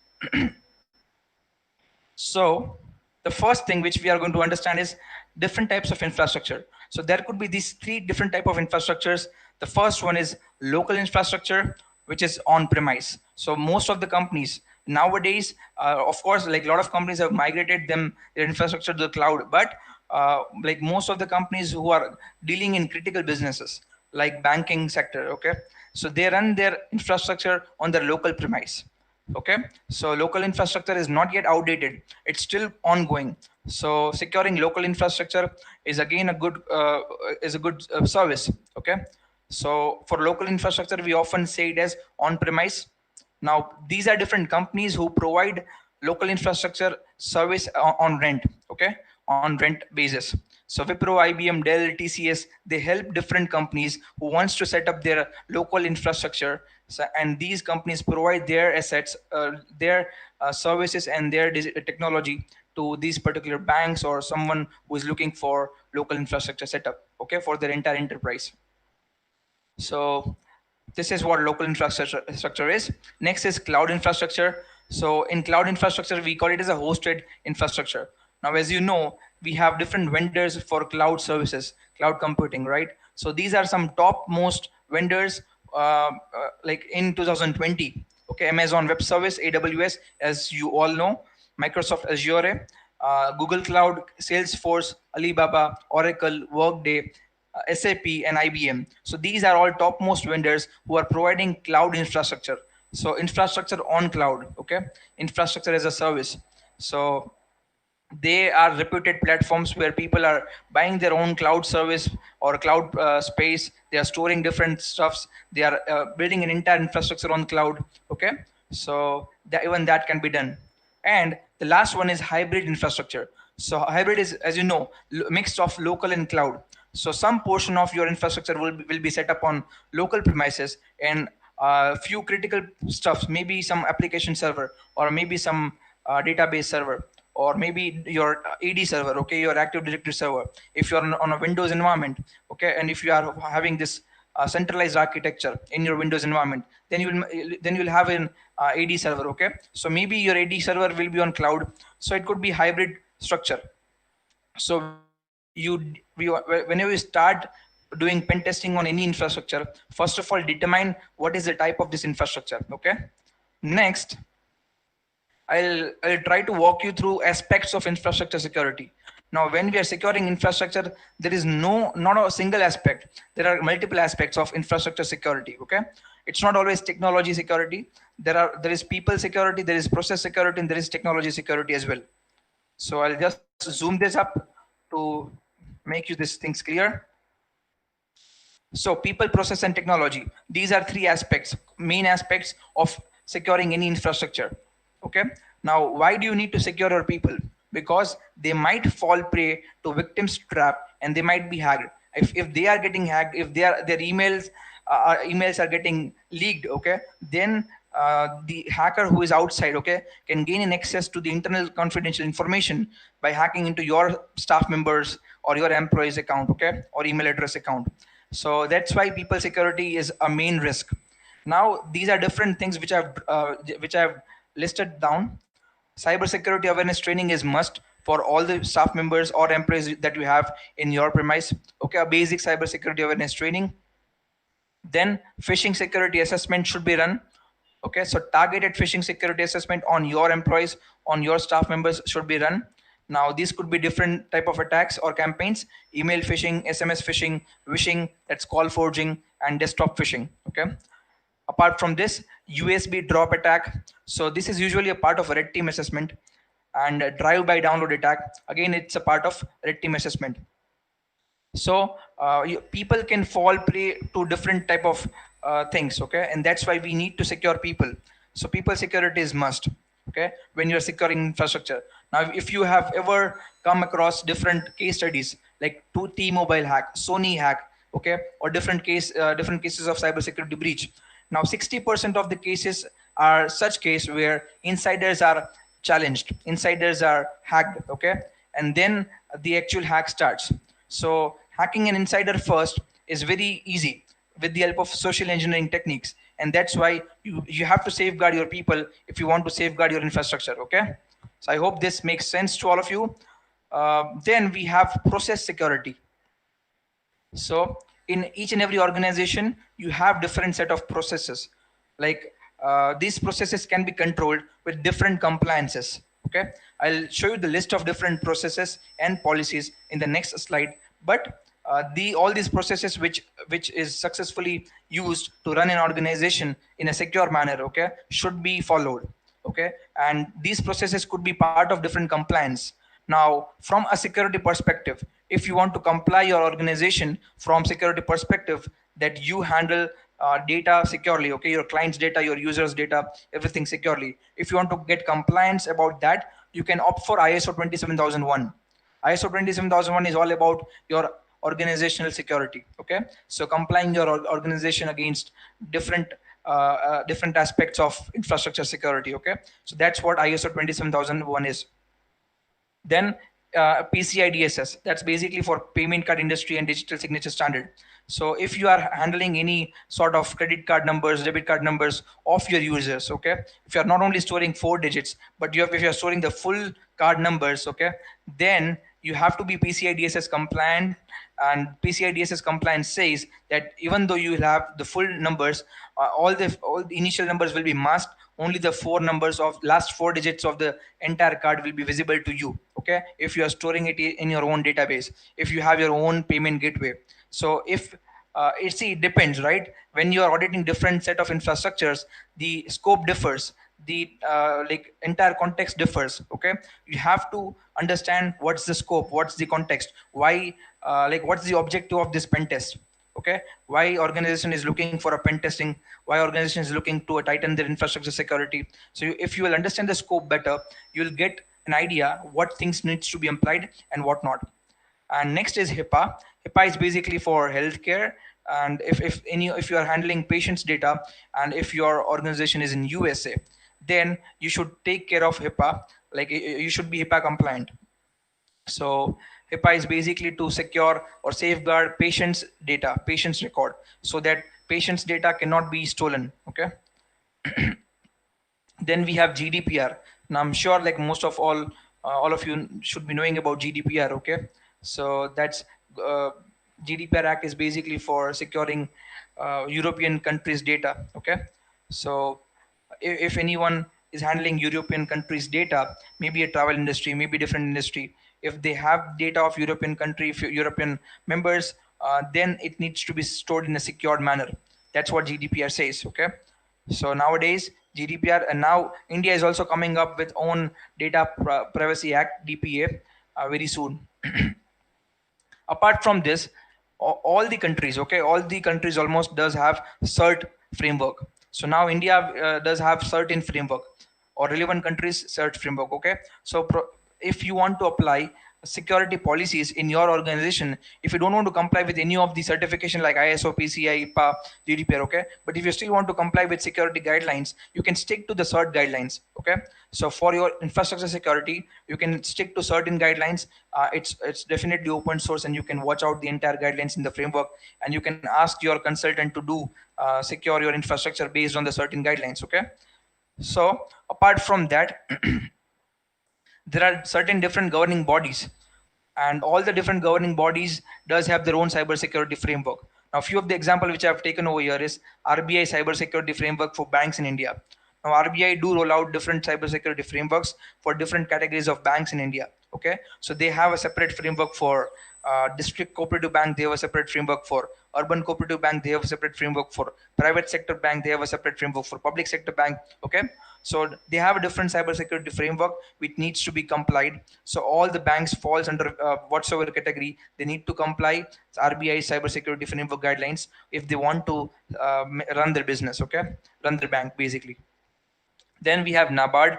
So the first thing which we are going to understand is different types of infrastructure. So there could be these three different type of infrastructures. The first one is local infrastructure, which is on premise. So most of the companies nowadays, of course, like a lot of companies have migrated their infrastructure to the cloud, but like most of the companies who are dealing in critical businesses like banking sector, okay, so they run their infrastructure on their local premise. Okay, so local infrastructure is not yet outdated, it's still ongoing. So securing local infrastructure is again a good service. Okay, so for local infrastructure we often say it as on premise. Now these are different companies who provide local infrastructure service on rent, okay, on rent basis. So Wipro, IBM, Dell, TCS, they help different companies who wants to set up their local infrastructure. So, and these companies provide their assets, their services and their technology to these particular banks or someone who is looking for local infrastructure setup, okay, for their entire enterprise. So this is what local infrastructure is. Next is cloud infrastructure. So in cloud infrastructure, we call it as a hosted infrastructure. Now, as you know, we have different vendors for cloud services, cloud computing, right? So these are some topmost vendors like in 2020. Okay, Amazon Web Service, AWS, as you all know, Microsoft Azure, Google Cloud, Salesforce, Alibaba, Oracle, Workday, SAP, and IBM. So these are all topmost vendors who are providing cloud infrastructure. So infrastructure on cloud, okay, infrastructure as a service. So they are reputed platforms where people are buying their own cloud service or cloud space. They are storing different stuffs. They are building an entire infrastructure on cloud. Okay, so even that can be done. And the last one is hybrid infrastructure. So hybrid is, as you know, mix of local and cloud. So some portion of your infrastructure will be set up on local premises, and few critical stuff, maybe some application server, or maybe some database server, or maybe your AD server, okay, your Active Directory server. If you're on a Windows environment, okay, and if you are having this centralized architecture in your Windows environment, then you'll have an AD server, okay. So maybe your AD server will be on cloud, so it could be hybrid structure. So whenever you start doing pen testing on any infrastructure, first of all determine what is the type of this infrastructure, okay. Next, I'll try to walk you through aspects of infrastructure security. Now, when we are securing infrastructure, there is not a single aspect. There are multiple aspects of infrastructure security. Okay, it's not always technology security. There is people security, there is process security, and there is technology security as well. So I'll just zoom this up to make you these things clear. So people, process, and technology. These are three aspects, main aspects of securing any infrastructure. Okay. Now, why do you need to secure your people? Because they might fall prey to victims trap and they might be hacked. If they are getting hacked, if their emails are getting leaked, okay, then the hacker who is outside, okay, can gain an access to the internal confidential information by hacking into your staff members or your employees account, okay, or email address account. So that's why people security is a main risk. Now these are different things which I've listed down. Cybersecurity awareness training is must for all the staff members or employees that you have in your premise. Okay, a basic cybersecurity awareness training. Then phishing security assessment should be run. Okay, so targeted phishing security assessment on your employees, on your staff members should be run. Now these could be different type of attacks or campaigns: email phishing, SMS phishing, wishing, that's call forging, and desktop phishing. Okay. Apart from this, USB drop attack. So this is usually a part of a red team assessment. And drive-by download attack. Again, it's a part of red team assessment. So people can fall prey to different type of things, okay, and that's why we need to secure people. So people security is must, okay, when you're securing infrastructure. Now, if you have ever come across different case studies like T-Mobile hack, Sony hack, okay, or different cases of cybersecurity breach. Now, 60% of the cases are such case where insiders are challenged, insiders are hacked, okay, and then the actual hack starts. So hacking an insider first is very easy with the help of social engineering techniques, and that's why you have to safeguard your people if you want to safeguard your infrastructure. Okay, so I hope this makes sense to all of you. Then we have process security. So in each and every organization, you have different set of processes. Like these processes can be controlled with different compliances. Okay, I'll show you the list of different processes and policies in the next slide. But all these processes which is successfully used to run an organization in a secure manner, okay, should be followed. Okay, and these processes could be part of different compliance. Now, from a security perspective, if you want to comply your organization from security perspective, that you handle data securely, okay, your clients data, your users data, everything securely. If you want to get compliance about that, you can opt for ISO 27001. ISO 27001 is all about your organizational security. Okay, so complying your organization against different different aspects of infrastructure security. Okay, so that's what ISO 27001 is. Then PCI DSS, that's basically for payment card industry and digital signature standard. So if you are handling any sort of credit card numbers, debit card numbers of your users, okay, if you are not only storing 4 digits, but if you are storing the full card numbers, okay, then you have to be PCI DSS compliant. And PCI DSS compliance says that even though you have the full numbers, all the initial numbers will be masked. Only the 4 numbers of last 4 digits of the entire card will be visible to you. Okay, if you are storing it in your own database, if you have your own payment gateway. So if it depends, right? When you are auditing different set of infrastructures, the scope differs, the like entire context differs. Okay, you have to understand what's the scope, what's the context, why like what's the objective of this pen test. Okay, why organization is looking for a pen testing, why organization is looking to tighten their infrastructure security. So if you will understand the scope better, you'll get an idea what things needs to be applied and what not. And next is Hipaa. Hipaa is basically for healthcare. And if you are handling patients data, and if your organization is in USA, then you should take care of HIPAA. Like you should be HIPAA compliant. So HIPAA is basically to secure or safeguard patients data, patients record, so that patients data cannot be stolen. Okay. Then we have GDPR. Now I'm sure like most of all of you should be knowing about GDPR. Okay, so that's uh, GDPR Act is basically for securing European countries' data. Okay, so if anyone is handling European countries' data, maybe a travel industry, maybe different industry, if they have data of European country, if European members, then it needs to be stored in a secured manner. That's what GDPR says. Okay, so nowadays GDPR, and now India is also coming up with own Data Privacy Act (DPA) very soon. Apart from this, all the countries, okay, all the countries almost does have cert framework. So now India does have certain framework, or relevant countries cert framework. Okay, so if you want to apply security policies in your organization, if you don't want to comply with any of the certification like ISO, PCI, IPA, GDPR, okay, but if you still want to comply with security guidelines, you can stick to the cert guidelines. Okay, so for your infrastructure security, you can stick to certain guidelines. It's definitely open source, and you can watch out the entire guidelines in the framework, and you can ask your consultant to do secure your infrastructure based on the certain guidelines. Okay, so apart from that, there are certain different governing bodies, and all the different governing bodies does have their own cybersecurity framework. Now, a few of the example which I've taken over here is RBI cybersecurity framework for banks in India. Now, RBI do roll out different cybersecurity frameworks for different categories of banks in India. Okay, so they have a separate framework for district cooperative bank. They have a separate framework for urban cooperative bank. They have a separate framework for private sector bank. They have a separate framework for public sector bank. Okay, so they have a different cybersecurity framework which needs to be complied. So all the banks falls under whatsoever category, they need to comply RBI cybersecurity framework guidelines if they want to run their business. Okay, run their bank basically. Then we have NABARD.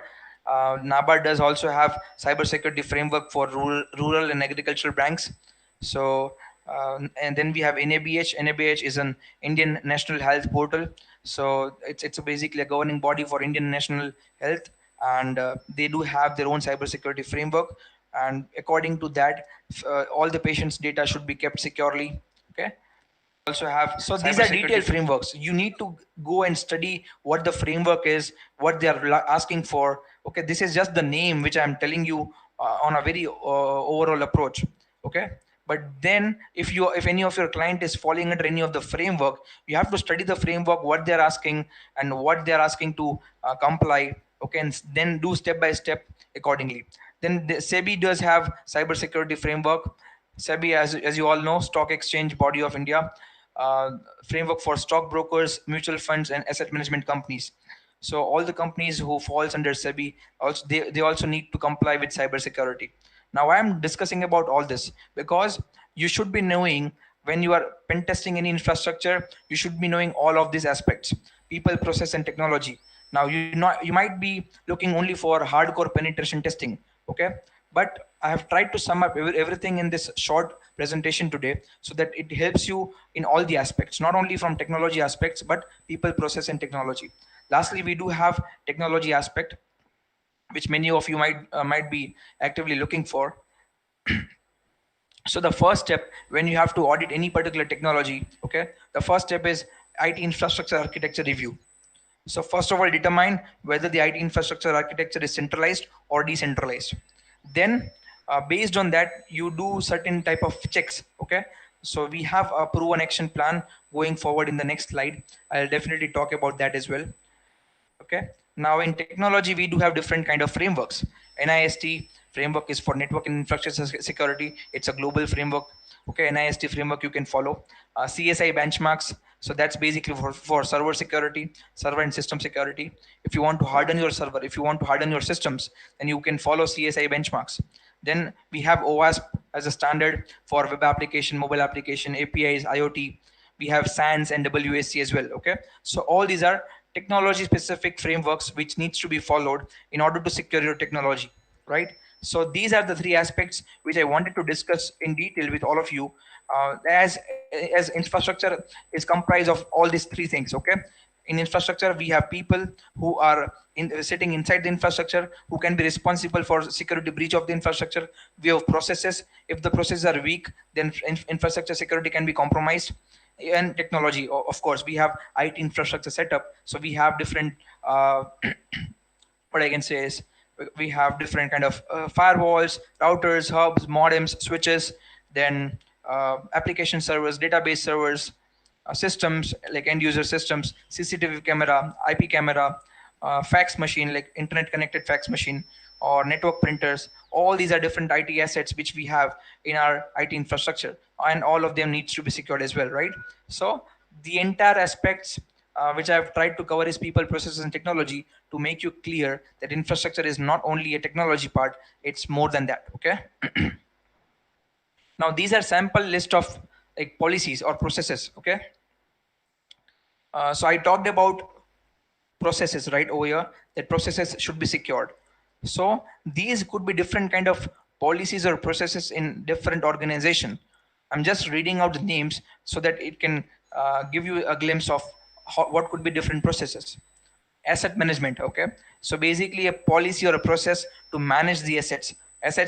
NABARD does also have cybersecurity framework for rural and agricultural banks. So, and then we have NABH. NABH is an Indian National Health Portal. So it's basically a governing body for Indian national health, and they do have their own cybersecurity framework. And according to that, all the patients' data should be kept securely. Okay, also have, so these are detailed frameworks. You need to go and study what the framework is, what they are asking for. Okay, this is just the name which I'm telling you on a very overall approach. Okay, but then if any of your client is falling under any of the framework, you have to study the framework, what they're asking and what they're asking to comply. Okay, and then do step by step accordingly. Then the SEBI does have cybersecurity framework. SEBI, as you all know, Stock Exchange Body of India, framework for stockbrokers, mutual funds, and asset management companies. So all the companies who falls under SEBI also they also need to comply with cybersecurity. Now I am discussing about all this because you should be knowing when you are pen testing any infrastructure, you should be knowing all of these aspects: people, process, and technology. Now you might be looking only for hardcore penetration testing. Okay, but I have tried to sum up everything in this short presentation today so that it helps you in all the aspects, not only from technology aspects, but people, process, and technology. Lastly, we do have technology aspect, which many of you might be actively looking for. So the first step when you have to audit any particular technology, okay, the first step is IT infrastructure architecture review. So first of all, determine whether the IT infrastructure architecture is centralized or decentralized. Then based on that, you do certain type of checks. Okay, so we have a proven action plan going forward in the next slide. I'll definitely talk about that as well. Okay, now in technology we do have different kind of frameworks. NIST framework is for network and infrastructure security. It's a global framework. Okay, NIST framework you can follow. CSI benchmarks, so that's basically for server security, server and system security. If you want to harden your server, if you want to harden your systems, then you can follow CSI benchmarks. Then we have OWASP as a standard for web application, mobile application, APIs, IoT. We have SANS and WSC as well. Okay, so all these are technology specific frameworks which needs to be followed in order to secure your technology, right? So these are the three aspects which I wanted to discuss in detail with all of you. As infrastructure is comprised of all these three things. Okay, in infrastructure we have people who are sitting inside the infrastructure who can be responsible for security breach of the infrastructure. We have processes. If the processes are weak, then infrastructure security can be compromised. And technology, of course, we have IT infrastructure setup, so we have different what I can say is we have different kind of firewalls, routers, hubs, modems, switches, then application servers, database servers, systems like end user systems, CCTV camera, IP camera, fax machine like internet connected fax machine, or network printers. All these are different IT assets which we have in our IT infrastructure, and all of them needs to be secured as well, right? So the entire aspects which I've tried to cover is people, processes, and technology to make you clear that infrastructure is not only a technology part, it's more than that. Okay. Now these are sample list of like policies or processes. Okay. So I talked about processes right over here, that processes should be secured. So these could be different kind of policies or processes in different organization. I'm just reading out the names so that it can give you a glimpse of what could be different processes. Asset management. Okay, so basically a policy or a process to manage the assets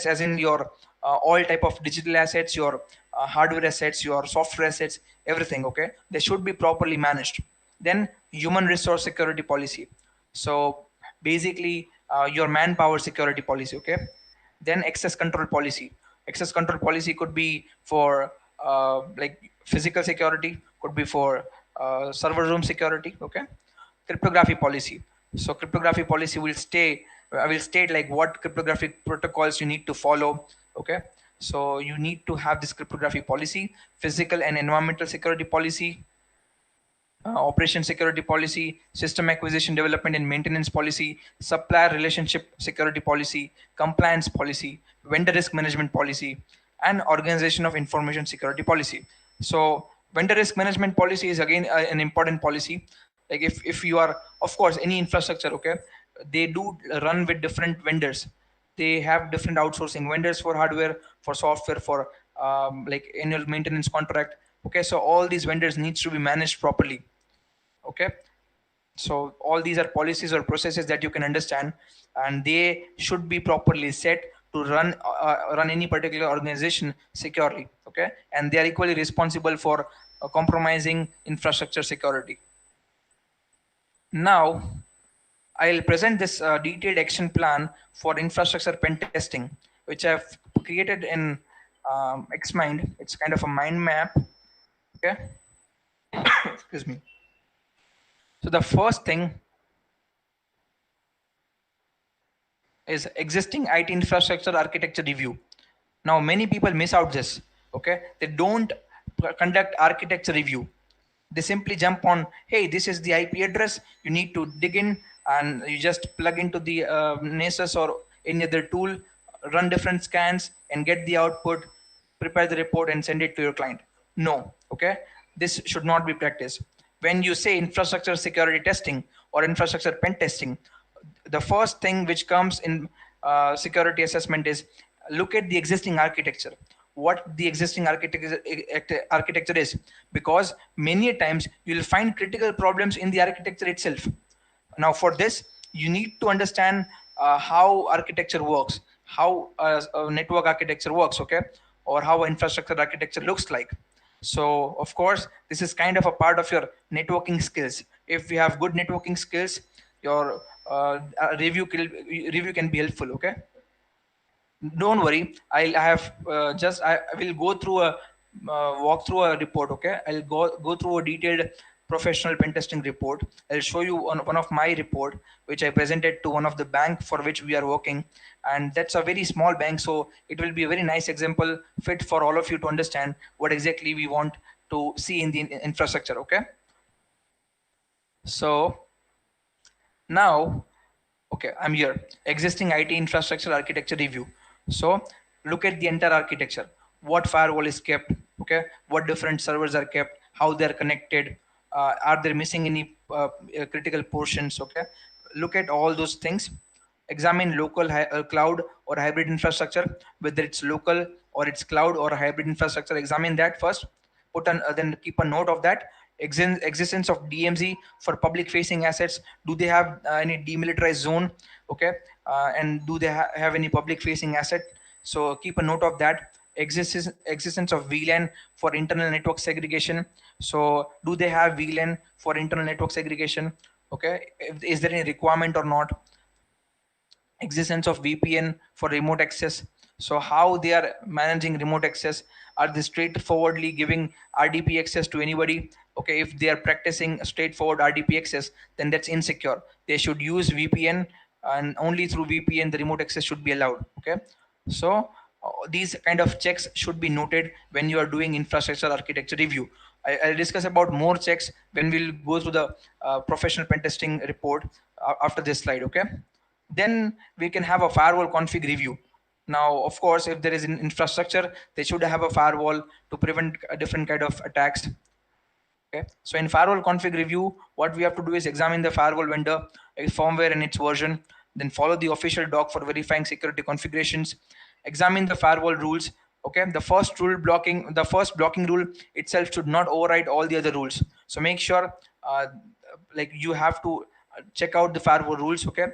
as in your all type of digital assets, your hardware assets, your software assets, everything. Okay, they should be properly managed. Then human resource security policy, so basically your manpower security policy. Okay, then access control policy. Access control policy could be for like physical security, could be for server room security. Okay, cryptography policy. So cryptography policy will stay. I will state like what cryptographic protocols you need to follow. Okay, so you need to have this cryptography policy, physical and environmental security policy, operation security policy, system acquisition, development and maintenance policy, supplier relationship security policy, compliance policy, vendor risk management policy, and organization of information security policy. So vendor risk management policy is again an important policy. Like if you are, of course, any infrastructure, okay, they do run with different vendors. They have different outsourcing vendors for hardware, for software, for like annual maintenance contract. Okay, so all these vendors needs to be managed properly. Okay, so all these are policies or processes that you can understand, and they should be properly set to run any particular organization securely. Okay, and they are equally responsible for compromising infrastructure security. Now I'll present this detailed action plan for infrastructure pen testing, which I've created in Xmind. It's kind of a mind map. Okay, excuse me. So the first thing is existing IT infrastructure architecture review. Now many people miss out this. Okay, they don't conduct architecture review. They simply jump on, hey, this is the IP address. You need to dig in and you just plug into the Nessus or any other tool, run different scans and get the output, prepare the report and send it to your client. No, okay, this should not be practiced. When you say infrastructure security testing or infrastructure pen testing, the first thing which comes in security assessment is look at the existing architecture, what the existing architecture is, because many times you'll find critical problems in the architecture itself. Now for this you need to understand how architecture works, how network architecture works, okay, or how infrastructure architecture looks like. So of course this is kind of a part of your networking skills. If you have good networking skills, your review can be helpful. Okay, don't worry, I have I will go through a walk through a report. Okay, I'll go through a detailed professional pen testing report. I'll show you one of my report which I presented to one of the bank for which we are working, and that's a very small bank, so it will be a very nice example fit for all of you to understand what exactly we want to see in the infrastructure. Okay, so now, okay, I'm here. Existing IT infrastructure architecture review. So look at the entire architecture. What firewall is kept? Okay, what different servers are kept? How they are connected? Are there missing any critical portions? Okay, look at all those things. examine local cloud or hybrid infrastructure, whether it's local or it's cloud or hybrid infrastructure. Examine that first. Then keep a note of that. Existence of DMZ for public facing assets. Do they have any demilitarized zone? Okay, and do they have any public facing asset? So keep a note of that. Existence of VLAN for internal network segregation. So do they have VLAN for internal network segregation? Okay, is there any requirement or not? Existence of VPN for remote access. So how they are managing remote access? Are they straightforwardly giving RDP access to anybody? Okay, if they are practicing straightforward RDP access, then that's insecure. They should use VPN, and only through VPN the remote access should be allowed. Okay, so these kind of checks should be noted when you are doing infrastructure architecture review. I'll discuss about more checks when we'll go through the professional pen testing report after this slide. Okay, then we can have a firewall config review. Now, of course, if there is an infrastructure, they should have a firewall to prevent a different kind of attacks. Okay, so in firewall config review, what we have to do is examine the firewall vendor, its firmware and its version, then follow the official doc for verifying security configurations, examine the firewall rules. Okay, the first blocking rule itself should not override all the other rules. So make sure like you have to check out the firewall rules. Okay,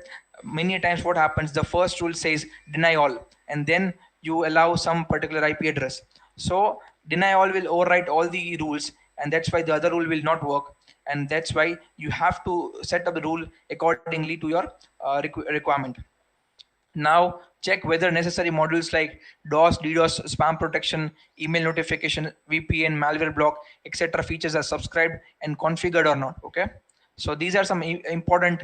many times what happens, the first rule says deny all, and then you allow some particular IP address. So deny all will overwrite all the rules, and that's why the other rule will not work. And that's why you have to set up the rule accordingly to your requirement. Now check whether necessary modules like DOS, DDoS, spam protection, email notification, VPN, malware block, etc. features are subscribed and configured or not. Okay, so these are some important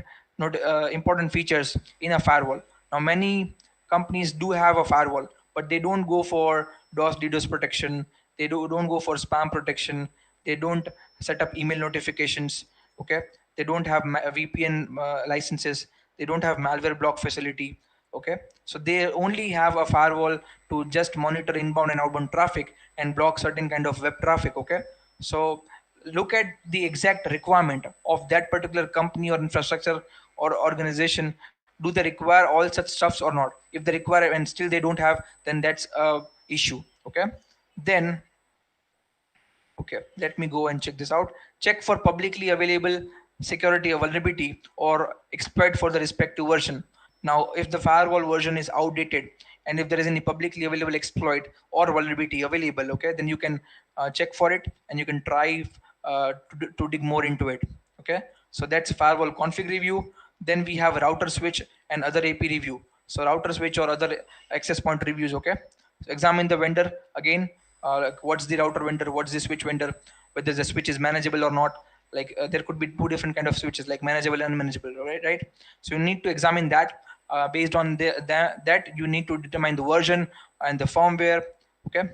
features in a firewall. Now many companies do have a firewall, but they don't go for DOS, DDoS protection. They don't go for spam protection. They don't set up email notifications. Okay, they don't have VPN licenses. They don't have malware block facility. Okay, so they only have a firewall to just monitor inbound and outbound traffic and block certain kind of web traffic. Okay, so look at the exact requirement of that particular company or infrastructure or organization. Do they require all such stuffs or not? If they require and still they don't have, then that's a issue. Okay, then okay, let me go and check this out. Check for publicly available security or vulnerability or exploit for the respective version. Now, if the firewall version is outdated and if there is any publicly available exploit or vulnerability available, okay, then you can check for it and you can try to dig more into it. Okay, so that's firewall config review. Then we have router switch and other AP review. So router switch or other access point reviews. Okay, so examine the vendor again. Like what's the router vendor, what's the switch vendor, whether the switch is manageable or not. Like there could be two different kind of switches, like manageable and unmanageable, right? So you need to examine that. Based on that you need to determine the version and the firmware, okay,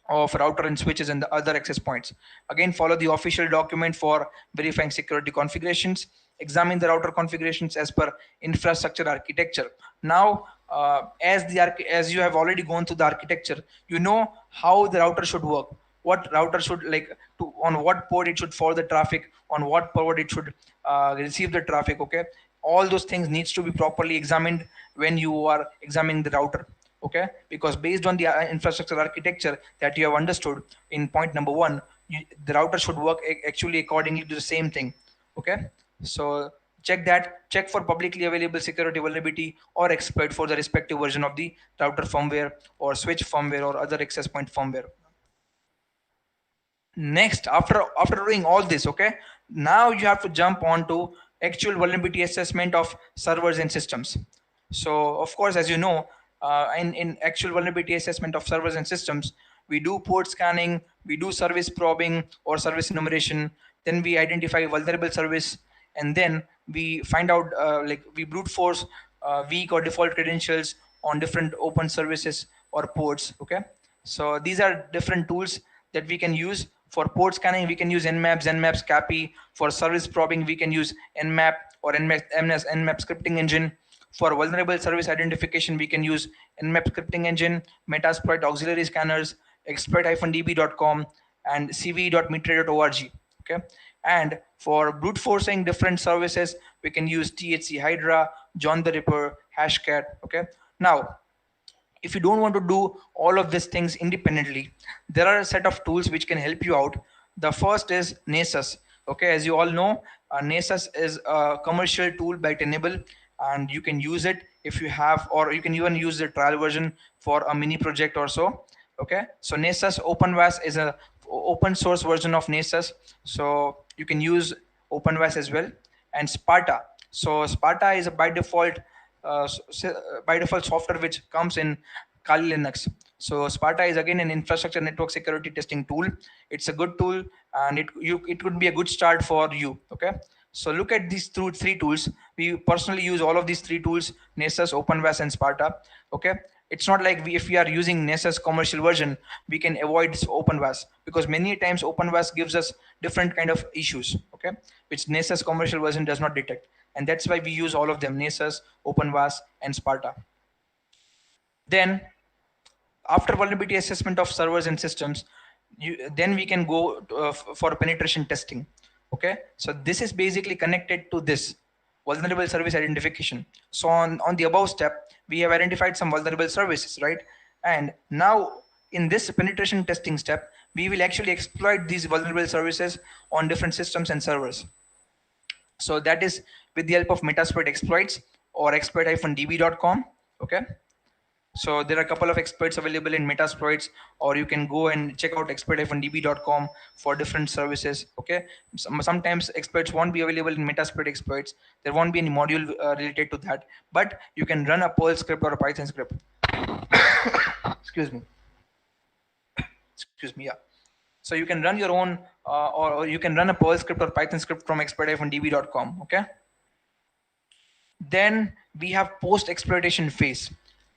of router and switches and the other access points. Again, follow the official document for verifying security configurations. Examine the router configurations as per infrastructure architecture. Now, as you have already gone through the architecture, you know how the router should work. What router should on what port it should forward the traffic, on what port it should receive the traffic. Okay, all those things needs to be properly examined when you are examining the router. Okay, because based on the infrastructure architecture that you have understood in point number 1, the router should work actually accordingly to the same thing. Okay, so check for publicly available security vulnerability or exploit for the respective version of the router firmware or switch firmware or other access point firmware. Next, after doing all this, okay, now you have to jump on to actual vulnerability assessment of servers and systems. So of course, as you know, in actual vulnerability assessment of servers and systems, we do port scanning, we do service probing or service enumeration, then we identify vulnerable service, and then we find out we brute force weak or default credentials on different open services or ports. Okay, so these are different tools that we can use. For port scanning, we can use Nmap, Zenmap, Scapy. For service probing, we can use Nmap or Nmap scripting engine. For vulnerable service identification, we can use Nmap scripting engine, Metasploit auxiliary scanners, exploit-db.com, and cv.meetray.org. Okay, and for brute forcing different services, We can use THC Hydra, John the Ripper, Hashcat. Okay. Now, if you don't want to do all of these things independently, there are a set of tools which can help you out. The first is Nessus. Okay, as you all know, Nessus is a commercial tool by Tenable, and you can use it if you have, or you can even use the trial version for a mini project or so. Okay, so Nessus OpenVAS is a open source version of Nessus, so you can use OpenVAS as well. And Sparta. So Sparta is a by default software which comes in Kali Linux. So Sparta is again an infrastructure network security testing tool. It's a good tool, and it could be a good start for you. Okay. So look at these three tools. We personally use all of these three tools: Nessus, OpenVAS, and Sparta. Okay. It's not like if we are using Nessus commercial version, we can avoid OpenVAS, because many times OpenVAS gives us different kind of issues. Okay, which Nessus commercial version does not detect, and that's why we use all of them: Nessus, OpenVAS, and Sparta. Then after vulnerability assessment of servers and systems, then we can go for penetration testing. Okay, so this is basically connected to this vulnerable service identification. So on the above step, we have identified some vulnerable services, right? And now in this penetration testing step, we will actually exploit these vulnerable services on different systems and servers. So that is with the help of Metasploit exploits or exploit-db.com. Okay, so there are a couple of exploits available in Metasploits, or you can go and check out exploit-db.com for different services. Okay, sometimes exploits won't be available in Metasploit exploits. There won't be any module related to that, but you can run a Perl script or a Python script. Excuse me. Excuse me. Yeah. So you can run your own, or you can run a Perl script or Python script from exploit-db.com. Okay. Then we have post exploitation phase.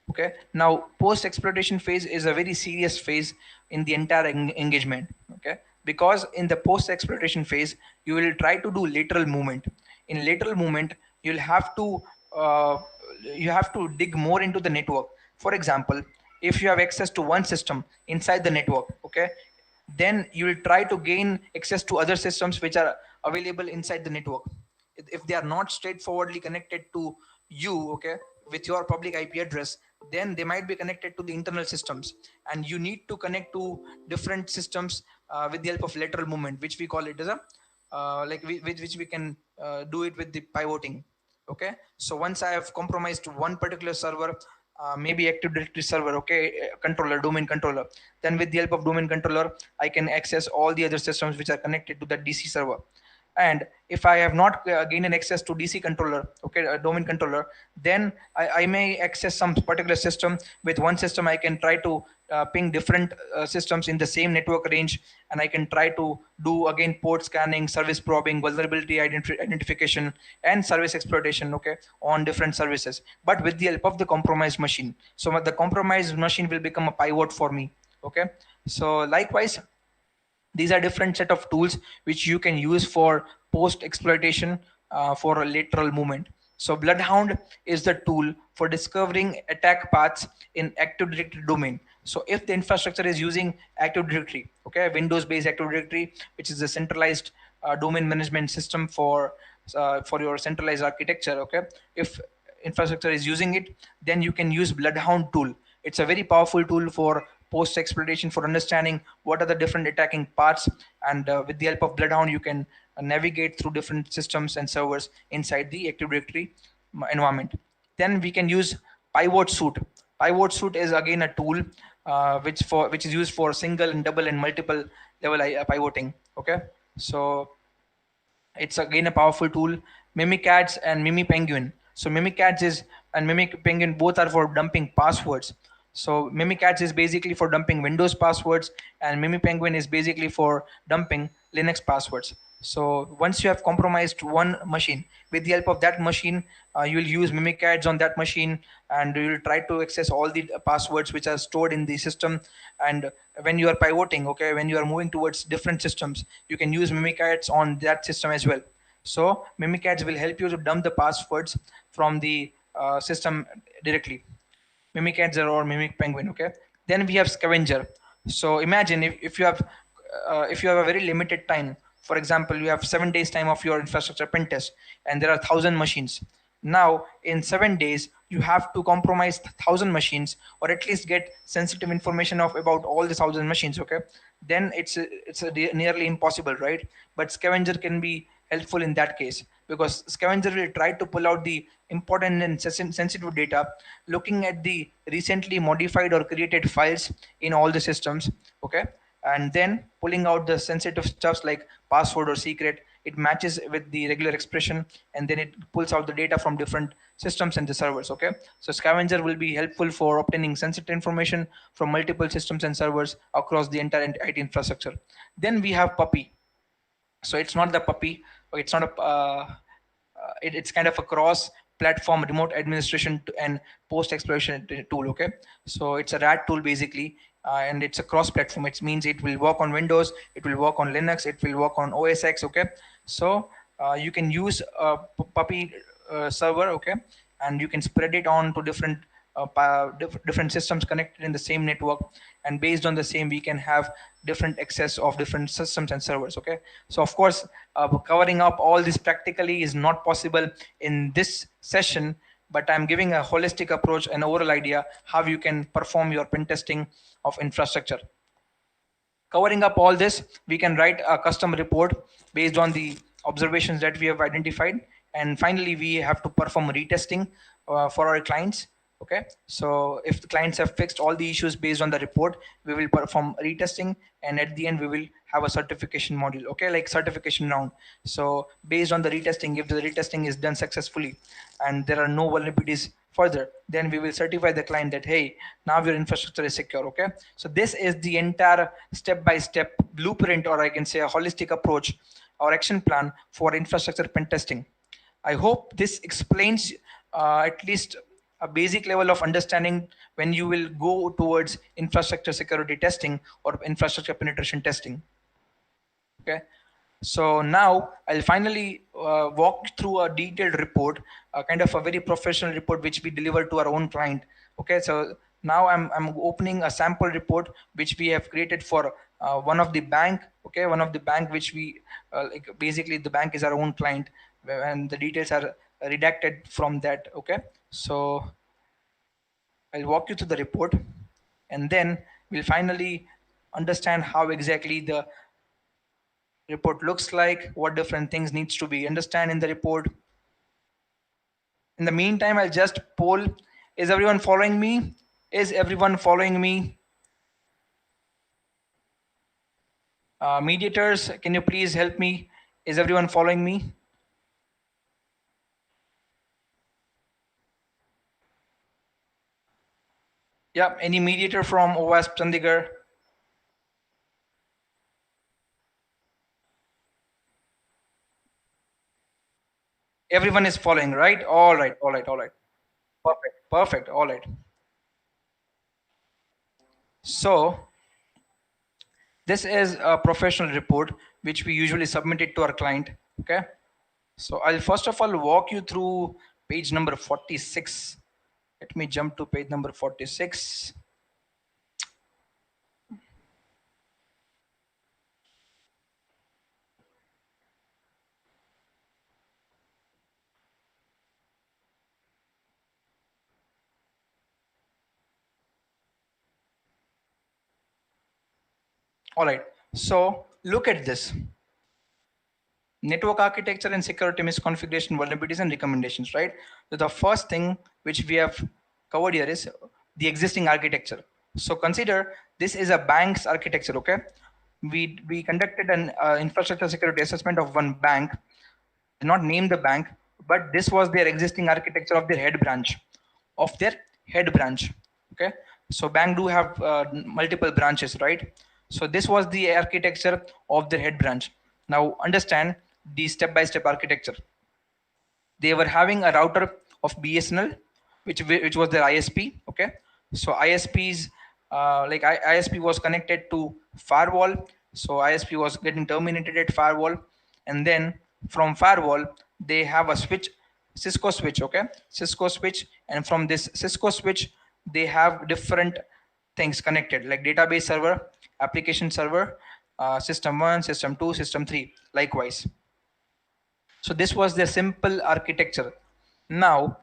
Okay, now post exploitation phase is a very serious phase in the entire engagement. Okay, because in the post exploitation phase, you will try to do lateral movement. In lateral movement, you'll have to uh, you have to dig more into the network. For example, if you have access to one system inside the network, okay, then you will try to gain access to other systems which are available inside the network. If they are not straightforwardly connected to you, okay, with your public IP address, then they might be connected to the internal systems, and you need to connect to different systems with the help of lateral movement, which we call it as a which we can do it with the pivoting. Okay, so once I have compromised one particular server, maybe Active Directory server, okay, controller, domain controller, then with the help of domain controller, I can access all the other systems which are connected to that DC server. And if I have not gained an access to DC controller, okay, a domain controller, then I may access some particular system. With one system, I can try to ping different systems in the same network range, and I can try to do again port scanning, service probing, vulnerability identification, and service exploitation, okay, on different services, but with the help of the compromised machine. So the compromised machine will become a pivot for me. Okay, so likewise, these are different set of tools which you can use for post exploitation for a lateral movement. So Bloodhound is the tool for discovering attack paths in Active Directory domain. So if the infrastructure is using Active Directory, okay, Windows based Active Directory, which is a centralized domain management system for your centralized architecture, okay, if infrastructure is using it, then you can use Bloodhound tool. It's a very powerful tool for post exploitation, for understanding what are the different attacking parts, and with the help of Bloodhound, you can navigate through different systems and servers inside the Active Directory environment. Then we can use Pivot Suite. Pivot Suite is again a tool which is used for single and double and multiple level pivoting. Okay, so it's again a powerful tool. Mimikatz and Mimipenguin. So Mimikatz is and Mimipenguin both are for dumping passwords. So Mimikatz is basically for dumping Windows passwords, and Mimipenguin is basically for dumping Linux passwords. So once you have compromised one machine, with the help of that machine, you will use Mimikatz on that machine, and you will try to access all the passwords which are stored in the system. And when you are pivoting, okay, when you are moving towards different systems, you can use Mimikatz on that system as well. So Mimikatz will help you to dump the passwords from the system directly. Mimikatz or Mimic Penguin. Okay. Then we have Scavenger. So imagine if you have a very limited time For example, you have 7 days time of your infrastructure pen test, and there are 1,000 machines. Now in 7 days you have to compromise 1,000 machines, or at least get sensitive information of about all the 1,000 machines. Okay, then it's nearly impossible, right? But scavenger can be helpful in that case, because scavenger will try to pull out the important and sensitive data, looking at the recently modified or created files in all the systems. Okay, and then pulling out the sensitive stuffs like password or secret. It matches with the regular expression, and then it pulls out the data from different systems and the servers. Okay, so scavenger will be helpful for obtaining sensitive information from multiple systems and servers across the entire IT infrastructure. Then we have puppy. So it's not the puppy, or it's not a it's kind of a cross platform remote administration and post exploitation tool. Okay, so it's a rat tool basically, and it's a cross platform. It means it will work on Windows, it will work on Linux, it will work on OS X. Okay, so you can use a puppy server. Okay, and you can spread it on to different different systems connected in the same network, and based on the same we can have different access of different systems and servers. Okay, so of course covering up all this practically is not possible in this session, but I'm giving a holistic approach, an overall idea how you can perform your pen testing of infrastructure. Covering up all this, we can write a custom report based on the observations that we have identified. And finally, we have to perform retesting for our clients. Okay, so if the clients have fixed all the issues based on the report, we will perform retesting, and at the end we will have a certification module. Okay, like certification round. So based on the retesting, if the retesting is done successfully and there are no vulnerabilities further, then we will certify the client that, hey, now your infrastructure is secure. Okay, so this is the entire step-by-step blueprint, or I can say a holistic approach or action plan for infrastructure pen testing. I hope this explains at least a basic level of understanding when you will go towards infrastructure security testing or infrastructure penetration testing. Okay, so now I'll finally walk through a detailed report, kind of a very professional report which we deliver to our own client. Okay, so now I'm opening a sample report which we have created for one of the bank. Okay, one of the bank which we like, basically the bank is our own client, and the details are redacted from that. Okay, so I'll walk you through the report, and then we'll finally understand how exactly the report looks like, what different things needs to be understand in the report. In the meantime, I'll just poll, is everyone following me? Is everyone following me? Mediators, can you please help me? Is everyone following me? Yeah, any mediator from OWASP Chandigarh? Everyone is following, right? All right, all right, all right. Perfect, perfect, all right. So this is a professional report which we usually submit it to our client. Okay, so I'll first of all walk you through page number 46. Let me jump to page number 46. All right, so look at this. Network architecture and security misconfiguration vulnerabilities and recommendations, right? So the first thing which we have covered here is the existing architecture. So consider this is a bank's architecture. Okay, we conducted an infrastructure security assessment of one bank. Did not name the bank, but this was their existing architecture of their head branch, of their head branch. Okay, so bank do have multiple branches, right? So this was the architecture of their head branch. Now understand the step-by-step architecture. They were having a router of BSNL, which was their ISP. Okay, so ISPs like ISP was connected to firewall, so ISP was getting terminated at firewall, and then from firewall they have a switch, Cisco switch. Okay, Cisco switch, and from this Cisco switch they have different things connected like database server, application server, system 1, system 2, system 3 likewise. So this was the simple architecture. Now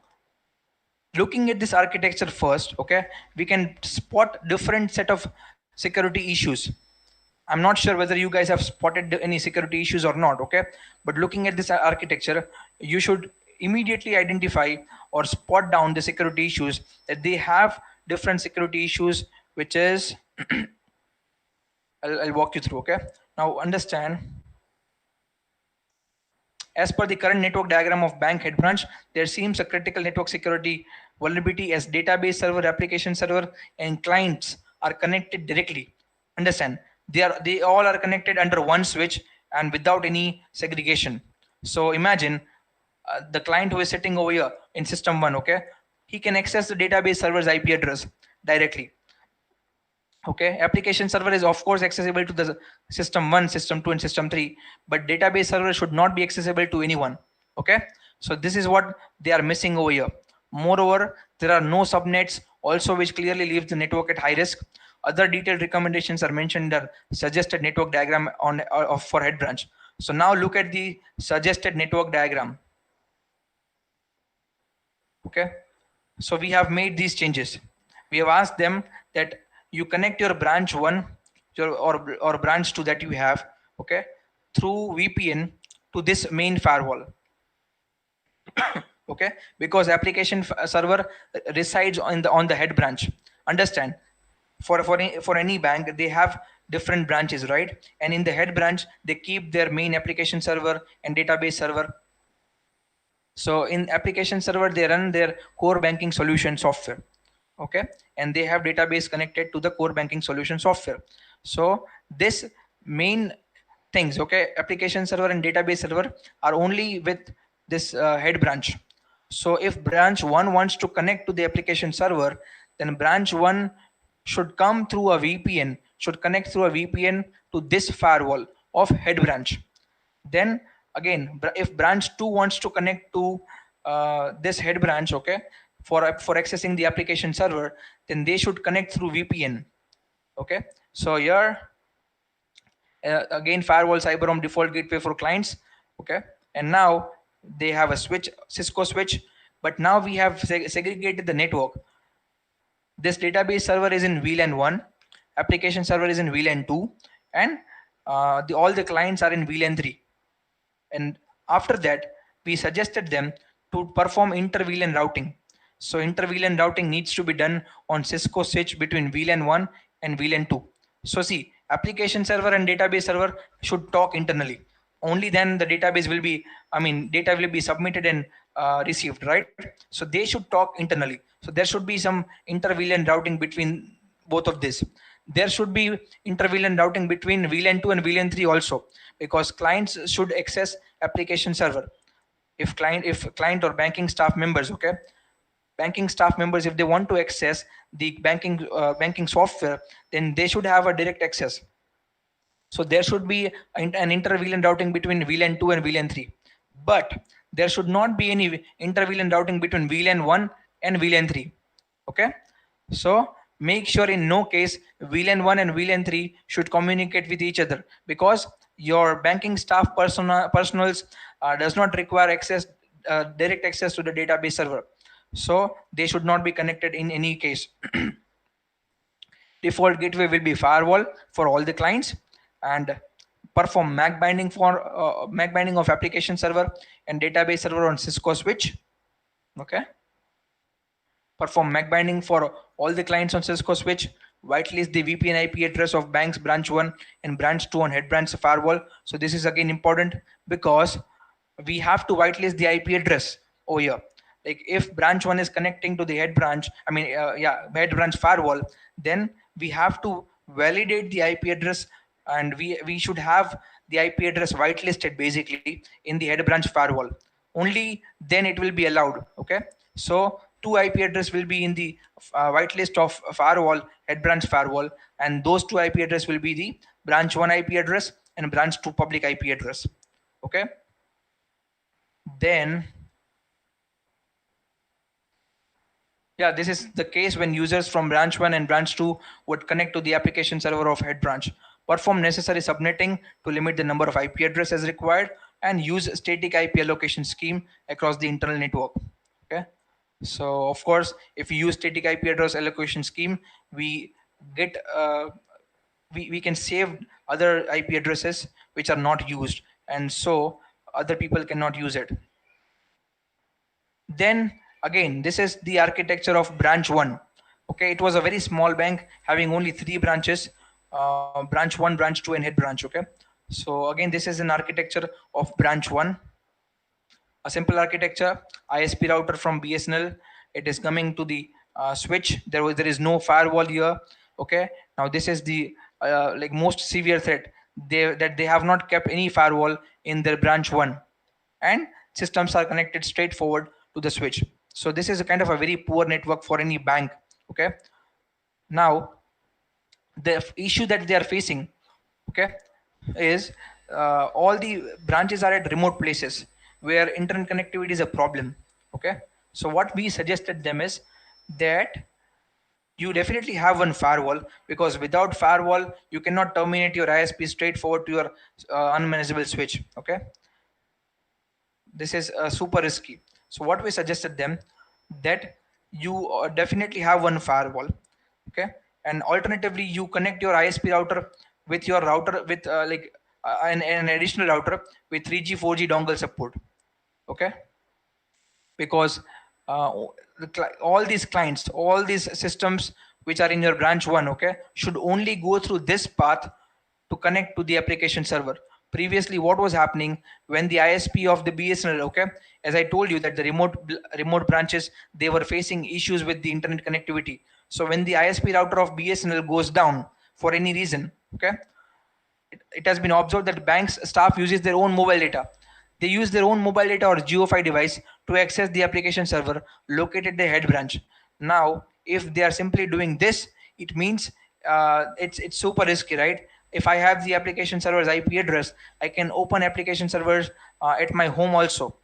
looking at this architecture first, okay, we can spot different set of security issues. I'm not sure whether you guys have spotted any security issues or not, okay, but looking at this architecture, you should immediately identify or spot down the security issues that they have different security issues, which is I'll walk you through, okay. Now understand, as per the current network diagram of bank head branch, there seems a critical network security vulnerability as database server, application server, and clients are connected directly. Understand? They all are connected under one switch and without any segregation. So imagine the client who is sitting over here in system one, okay, he can access the database server's IP address directly. Okay, application server is of course accessible to the system 1, system 2, and system 3, but database server should not be accessible to anyone. Okay, so this is what they are missing over here. Moreover, there are no subnets also, which clearly leaves the network at high risk. Other detailed recommendations are mentioned in the suggested network diagram on for head branch. So now look at the suggested network diagram. Okay, so we have made these changes. We have asked them that you connect your branch 1 or branch 2 that you have, okay, through VPN to this main firewall. Okay, because application server resides on the head branch. Understand, for any bank they have different branches, right? And in the head branch they keep their main application server and database server. So in application server they run their core banking solution software, okay, and they have database connected to the core banking solution software. So this main things, okay, application server and database server are only with this head branch. So if branch 1 wants to connect to the application server, then branch 1 should come through a VPN, should connect through a VPN to this firewall of head branch. Then again, if branch 2 wants to connect to this head branch, okay, for accessing the application server, then they should connect through VPN. Okay, so here again, firewall cyberhome default gateway for clients. Okay, and now they have a switch, Cisco switch, but now we have segregated the network. This database server is in VLAN 1, application server is in VLAN 2, and all the clients are in VLAN 3. And after that, we suggested them to perform inter-VLAN routing. So inter-VLAN routing needs to be done on Cisco switch between VLAN 1 and VLAN 2. So see, application server and database server should talk internally. Only then the database will be, data will be submitted and received, right? So they should talk internally. So there should be some inter-VLAN routing between both of this. There should be inter-VLAN routing between VLAN 2 and VLAN 3 also, because clients should access application server. If client or banking staff members, okay, banking staff members, if they want to access the banking software, then they should have a direct access. So there should be an inter-VLAN routing between VLAN 2 and VLAN 3, but there should not be any inter-VLAN routing between VLAN 1 and VLAN 3. Okay, so make sure in no case VLAN 1 and VLAN 3 should communicate with each other, because your banking staff personals does not require access, direct access to the database server. So they should not be connected in any case. Default gateway will be firewall for all the clients, and perform MAC binding for MAC binding of application server and database server on Cisco switch. Okay, perform MAC binding for all the clients on Cisco switch. Whitelist the VPN IP address of banks branch 1 and branch 2 on head branch firewall. So this is again important, because we have to whitelist the IP address over here. Like if branch 1 is connecting to the head branch, head branch firewall, then we have to validate the IP address, and we should have the IP address whitelisted basically in the head branch firewall. Only then it will be allowed. Okay, so 2 IP address will be in the whitelist of firewall, head branch firewall, and those 2 IP address will be the branch 1 IP address and branch 2 public IP address. Okay, then yeah, this is the case when users from branch 1 and branch 2 would connect to the application server of head branch. perform necessary subnetting to limit the number of IP addresses required, and use static IP allocation scheme across the internal network. Okay, so of course, if we use static IP address allocation scheme, we get we can save other IP addresses which are not used, and so other people cannot use it. Then again, this is the architecture of branch 1. Okay, it was a very small bank having only 3 branches, branch 1, branch 2, and head branch. Okay, so again, this is an architecture of branch 1, a simple architecture, ISP router from BSNL. It is coming to the switch. There is no firewall here. Okay, now this is the like most severe threat, they have not kept any firewall in their branch 1, and systems are connected straightforward to the switch. So this is a kind of a very poor network for any bank. Okay, now the issue that they are facing, okay, is all the branches are at remote places where internet connectivity is a problem. Okay, so what we suggested them is that you definitely have one firewall, because without firewall you cannot terminate your ISP straightforward to your unmanageable switch. Okay, this is super risky. So what we suggested them, that you definitely have one firewall. Okay, and alternatively you connect your ISP router with your router with an additional router with 3G 4G dongle support. Okay, because all these clients, all these systems which are in your branch 1, okay, should only go through this path to connect to the application server. Previously what was happening, when the ISP of the BSNL, okay, as I told you that the remote branches, they were facing issues with the internet connectivity. So when the ISP router of BSNL goes down for any reason, okay, it has been observed that banks staff uses their own mobile data. They use their own mobile data or GeoFi device to access the application server located at the head branch. Now, if they are simply doing this, it means it's super risky, right? If I have the application server's IP address, I can open application servers at my home also.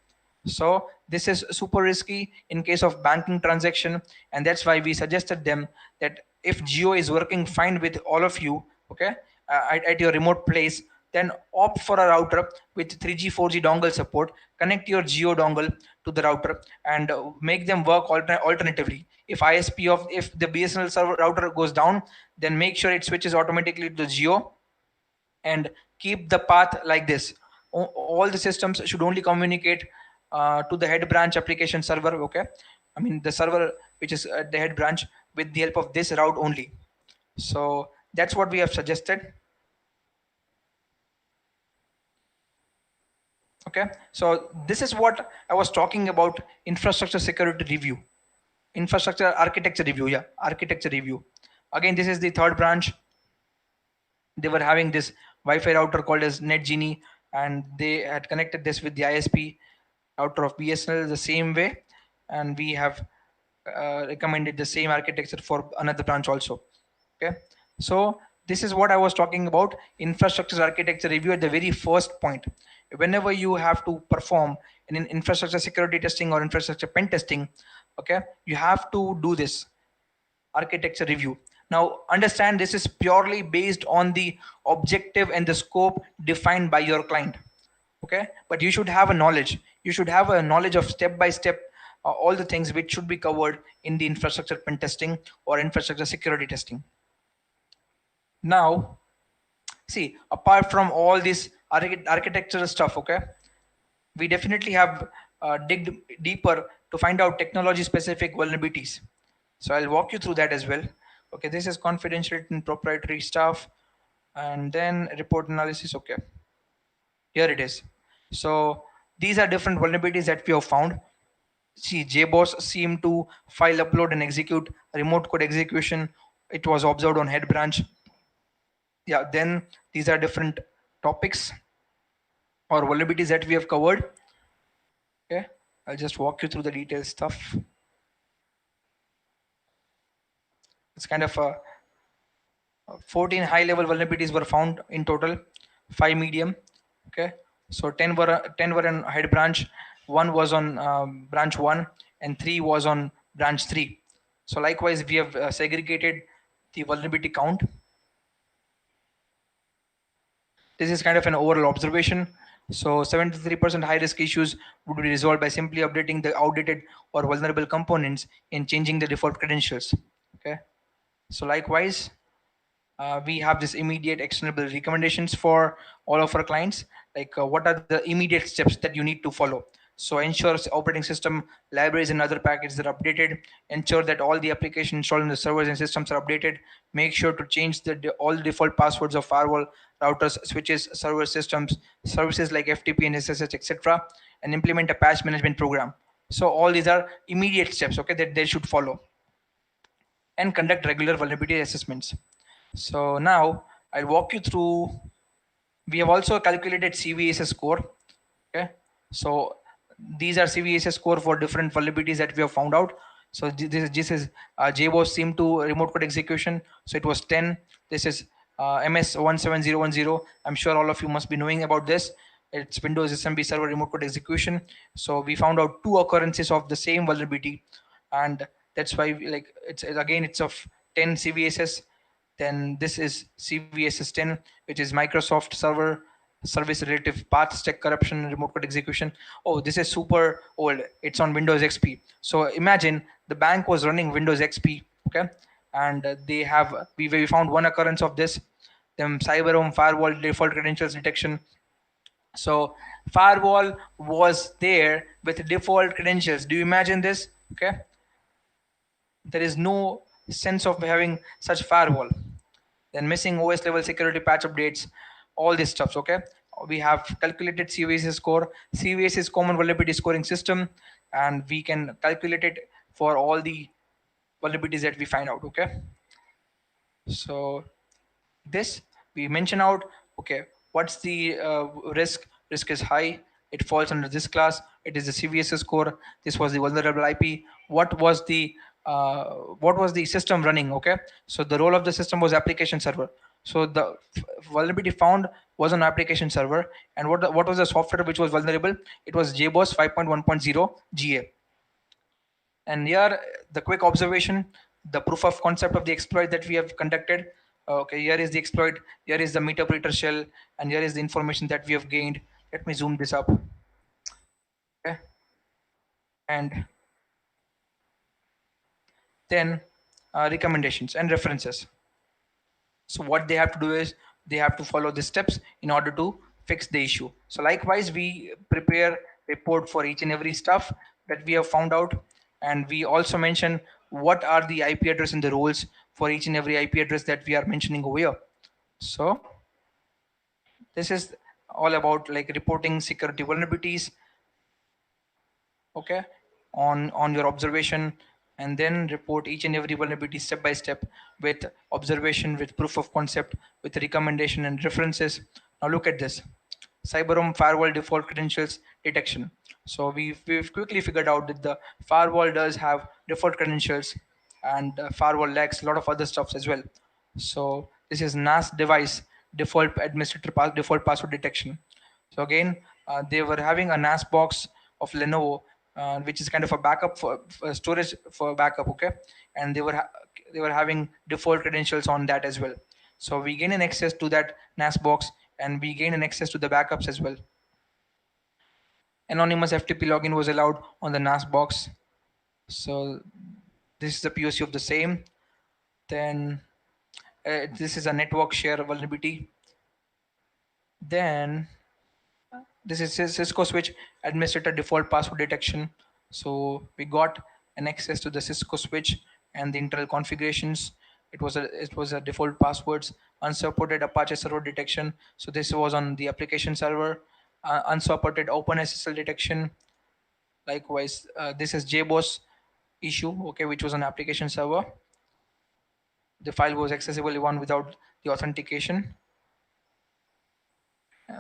So this is super risky in case of banking transaction, and that's why we suggested them that if Geo is working fine with all of you, okay, at your remote place, then opt for a router with 3G 4G dongle support. Connect your Geo dongle to the router and make them work alternatively. If the BSNL server router goes down, then make sure it switches automatically to Geo, and keep the path like this. All the systems should only communicate to the head branch application server. Okay, I mean the server which is at the head branch, with the help of this route only. So that's what we have suggested. Okay, so this is what I was talking about: infrastructure security review, infrastructure architecture review. Yeah, architecture review. Again, this is the third branch. They were having this Wi-Fi router called as NetGenie, and they had connected this with the ISP router of BSNL the same way, and we have recommended the same architecture for another branch also. Okay, so this is what I was talking about: infrastructure architecture review at the very first point. Whenever you have to perform an infrastructure security testing or infrastructure pen testing, okay, you have to do this architecture review. Now understand, this is purely based on the objective and the scope defined by your client. Okay, but you should have a knowledge, you should have a knowledge of step by step all the things which should be covered in the infrastructure pen testing or infrastructure security testing. Now see, apart from all this architectural stuff, okay, we definitely have digged deeper to find out technology specific vulnerabilities. So I'll walk you through that as well. Okay, this is confidential and proprietary stuff, and then report analysis. Okay, here it is. So these are different vulnerabilities that we have found. See, JBoss seem to file upload and execute remote code execution. It was observed on head branch. Yeah, then these are different topics or vulnerabilities that we have covered. Okay, I'll just walk you through the detailed stuff. It's kind of a 14 high level vulnerabilities were found in total, 5 medium. Okay, so 10 were on head branch, 1 was on branch 1, and 3 was on branch 3. So likewise we have segregated the vulnerability count. this is kind of an overall observation. So 73% high risk issues would be resolved by simply updating the outdated or vulnerable components and changing the default credentials. Okay. So likewise, we have this immediate actionable recommendations for all of our clients. Like what are the immediate steps that you need to follow? So ensure operating system libraries and other packages are updated. Ensure that all the applications installed in the servers and systems are updated. Make sure to change all the default passwords of firewall, routers, switches, server systems, services like FTP and SSH, etc., and implement a patch management program. So all these are immediate steps, okay, that they should follow. And conduct regular vulnerability assessments. So now I'll walk you through. We have also calculated Cvs score. Okay, so these are Cvs score for different vulnerabilities that we have found out. So this is JBoss SIM2 remote code execution. So it was 10. This is MS17010. I'm sure all of you must be knowing about this. It's Windows SMB server remote code execution. So we found out 2 occurrences of the same vulnerability, and that's why it's of 10 CVSs. Then this is CVSS 10, which is Microsoft Server Service Relative Path Stack Corruption Remote Code Execution. Oh, this is super old. It's on Windows XP. So imagine the bank was running Windows XP, okay, and we found one occurrence of this. Then CyberHome Firewall Default Credentials Detection. So firewall was there with default credentials. Do you imagine this? Okay, there is no sense of having such firewall. Then missing OS level security patch updates, all these stuffs. Okay, we have calculated Cvs score. Cvs is common vulnerability scoring system, and we can calculate it for all the vulnerabilities that we find out. Okay, so this we mention out. Okay, what's the risk is high, it falls under this class, it is the Cvs score. This was the vulnerable IP. What was the system running? Okay, so the role of the system was application server. So the vulnerability found was on application server. And what was the software which was vulnerable? It was JBoss 5.1.0 GA. And here the quick observation, the proof of concept of the exploit that we have conducted. Okay, here is the exploit, here is the MEETUP reader shell, and here is the information that we have gained. Let me zoom this up. Okay, and then recommendations and references. So what they have to do is they have to follow the steps in order to fix the issue. So likewise, we prepare report for each and every stuff that we have found out, and we also mention what are the IP address and the roles for each and every IP address that we are mentioning over here. So this is all about like reporting security vulnerabilities, okay, on your observation, and then report each and every vulnerability step by step with observation, with proof of concept, with recommendation and references. Now look at this. CyberHome firewall default credentials detection. So we've quickly figured out that the firewall does have default credentials, and firewall lacks a lot of other stuff as well. So this is NAS device default administrator default password detection. So again, they were having a NAS box of Lenovo, which is kind of a backup for storage for backup, okay, and they were having default credentials on that as well. So we gain an access to that NAS box, and we gain an access to the backups as well. Anonymous FTP login was allowed on the NAS box. So this is the POC of the same. Then this is a network share vulnerability. Then this is Cisco switch administrator default password detection. So we got an access to the Cisco switch and the internal configurations. It was a default passwords, unsupported Apache server detection. So this was on the application server, unsupported OpenSSL detection. Likewise, this is JBoss issue, okay, which was on application server. The file was accessible even without the authentication.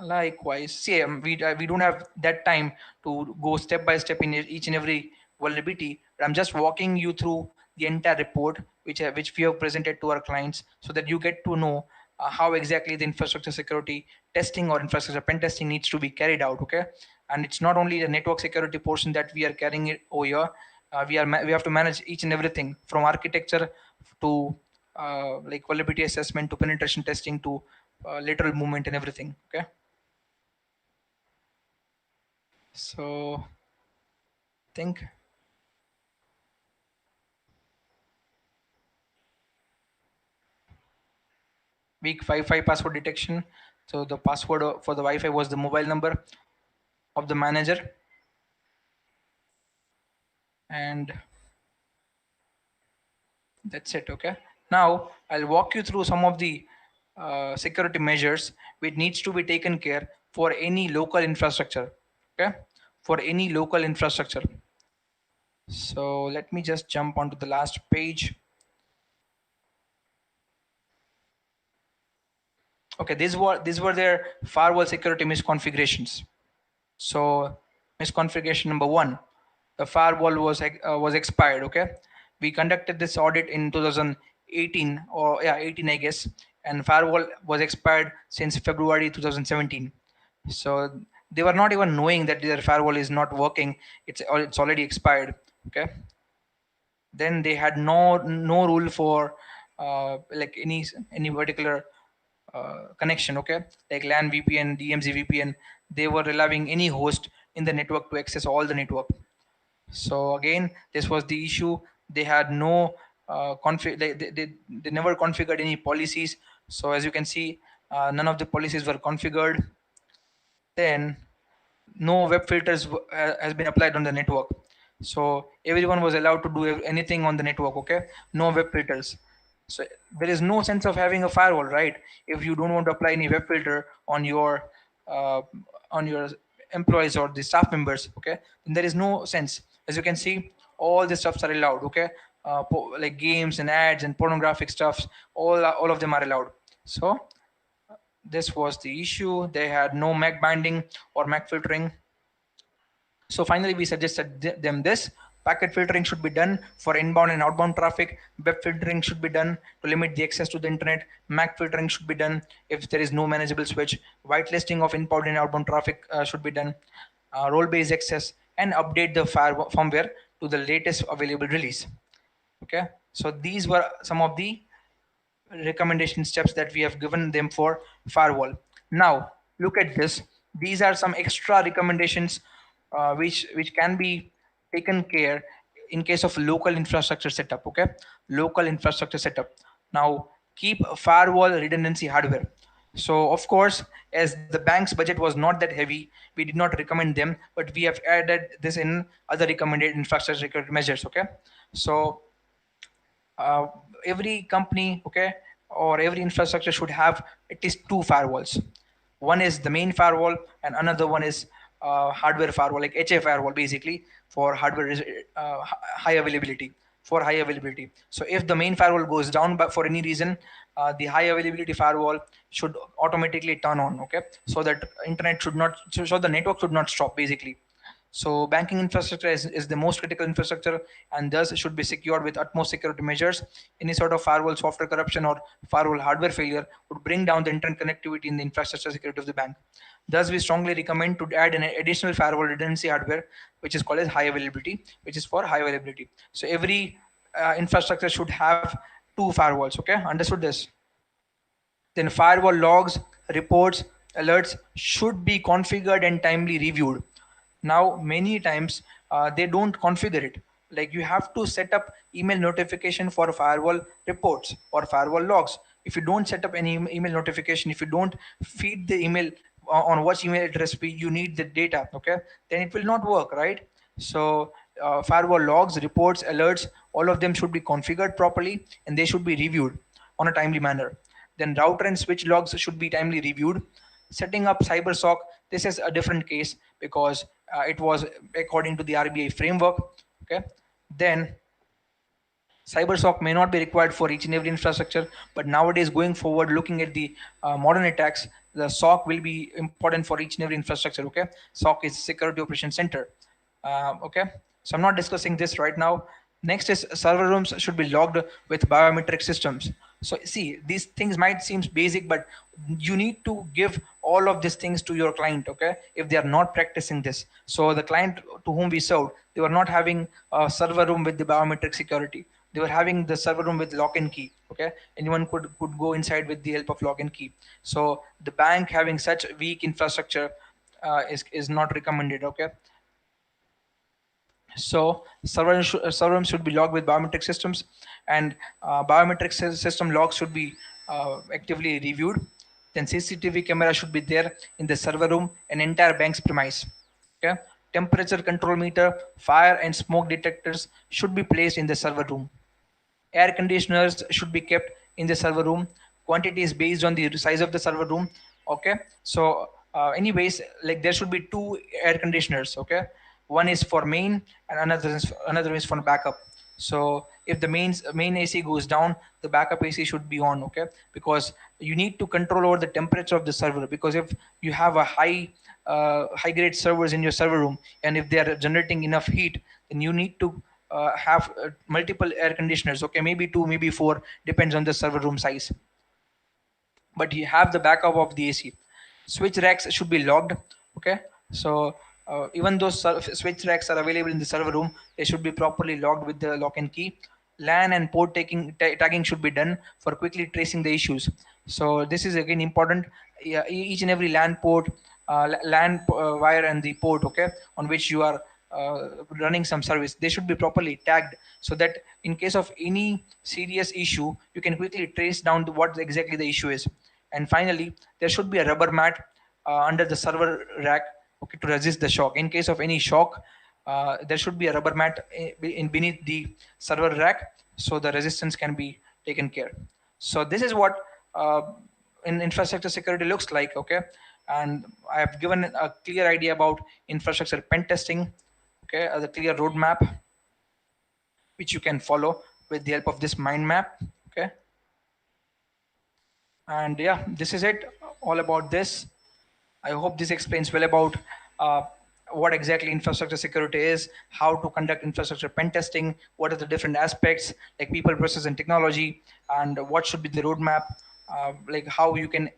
Likewise, see, we don't have that time to go step by step in each and every vulnerability. But I'm just walking you through the entire report, which we have presented to our clients, so that you get to know how exactly the infrastructure security testing or infrastructure pen testing needs to be carried out. Okay, and it's not only the network security portion that we are carrying it over here. We have to manage each and everything from architecture to like vulnerability assessment to penetration testing to lateral movement and everything. Okay, so think weak Wi-Fi password detection. So the password for the Wi-Fi was the mobile number of the manager, and that's it. Okay, now I'll walk you through some of the security measures which needs to be taken care for any local infrastructure. Okay, for any local infrastructure. So let me just jump onto the last page. Okay, these were their firewall security misconfigurations. So misconfiguration number one, the firewall was expired. Okay, we conducted this audit in 2018, or yeah, 18 I guess, and firewall was expired since February 2017. So they were not even knowing that their firewall is not working. It's already expired. Okay, then they had no rule for like any particular connection. Okay, like LAN VPN, DMZ VPN, they were allowing any host in the network to access all the network. So again, this was the issue. They had no they never configured any policies. So as you can see, none of the policies were configured. Then no web filters has been applied on the network, so everyone was allowed to do anything on the network. Okay, no web filters. So there is no sense of having a firewall, right? If you don't want to apply any web filter uh, on your employees or the staff members, okay, then there is no sense. As you can see, all the stuffs are allowed. Okay, like games and ads and pornographic stuffs, all of them are allowed. So this was the issue. They had no MAC binding or MAC filtering. So finally, we suggested them this. Packet filtering should be done for inbound and outbound traffic. Web filtering should be done to limit the access to the internet. MAC filtering should be done if there is no manageable switch. Whitelisting of inbound and outbound traffic should be done. Role-based access, and update the firmware to the latest available release. Okay, so these were some of the recommendation steps that we have given them for firewall. Now look at this. These are some extra recommendations which can be taken care in case of local infrastructure setup. Okay, local infrastructure setup. Now keep firewall redundancy hardware. So of course, as the bank's budget was not that heavy, we did not recommend them, but we have added this in other recommended infrastructure security measures. Okay, so uh, every company, okay, or every infrastructure should have at least two firewalls. One is the main firewall, and another one is hardware firewall, like HA firewall, basically for hardware high availability. For high availability. So if the main firewall goes down, but for any reason, the high availability firewall should automatically turn on. Okay, so that internet should not, so the network should not stop, basically. So banking infrastructure is the most critical infrastructure, and thus should be secured with utmost security measures. Any sort of firewall software corruption or firewall hardware failure would bring down the internet connectivity in the infrastructure security of the bank. Thus, we strongly recommend to add an additional firewall redundancy hardware, which is called as high availability, which is for high availability. So every infrastructure should have two firewalls. Okay, understood this? Then firewall logs, reports, alerts should be configured and timely reviewed. Now, many times they don't configure it. Like you have to set up email notification for firewall reports or firewall logs. If you don't set up any email notification, if you don't feed the email on what email address you need the data, okay, then it will not work, right? So firewall logs, reports, alerts, all of them should be configured properly, and they should be reviewed on a timely manner. Then router and switch logs should be timely reviewed. Setting up CyberSOC, this is a different case because it was according to the RBI framework. Okay, then CyberSOC may not be required for each and every infrastructure, but nowadays, going forward, looking at the modern attacks, the SOC will be important for each and every infrastructure. Okay, SOC is Security Operations Center. Okay, so I'm not discussing this right now. Next is server rooms should be logged with biometric systems. So see, these things might seem basic, but you need to give all of these things to your client, okay, if they are not practicing this. So the client to whom we served, they were not having a server room with the biometric security. they were having the server room with lock and key. Okay, anyone could go inside with the help of lock and key. So the bank having such weak infrastructure is not recommended. Okay, so server room should be logged with biometric systems, and biometric system logs should be actively reviewed. Then CCTV camera should be there in the server room and entire bank's premise. Okay, temperature control meter, fire and smoke detectors should be placed in the server room. Air conditioners should be kept in the server room. Quantity is based on the size of the server room. Okay, so anyways, like there should be two air conditioners. Okay, one is for main and another is for backup. So if the main AC goes down, the backup AC should be on. Okay, because you need to control over the temperature of the server, because if you have a high grade servers in your server room, and if they are generating enough heat, then you need to have multiple air conditioners. Okay, maybe two, maybe four, depends on the server room size, but you have the backup of the AC. Switch racks should be logged. Okay, so even those switch racks are available in the server room, they should be properly logged with the lock and key. LAN and port tagging should be done for quickly tracing the issues. So this is again important. Yeah, each and every LAN port, LAN wire and the port, okay, on which you are running some service, they should be properly tagged, so that in case of any serious issue, you can quickly trace down to what exactly the issue is. And finally, there should be a rubber mat under the server rack, okay, to resist the shock. In case of any shock, there should be a rubber mat in beneath the server rack, so the resistance can be taken care. So this is what in infrastructure security looks like. Okay, and I have given a clear idea about infrastructure pen testing. Okay, the clear roadmap which you can follow with the help of this mind map. Okay, and yeah, this is it all about this. I hope this explains well about uh, what exactly infrastructure security is, how to conduct infrastructure pen testing, what are the different aspects like people, process, and technology, and what should be the roadmap, like how you can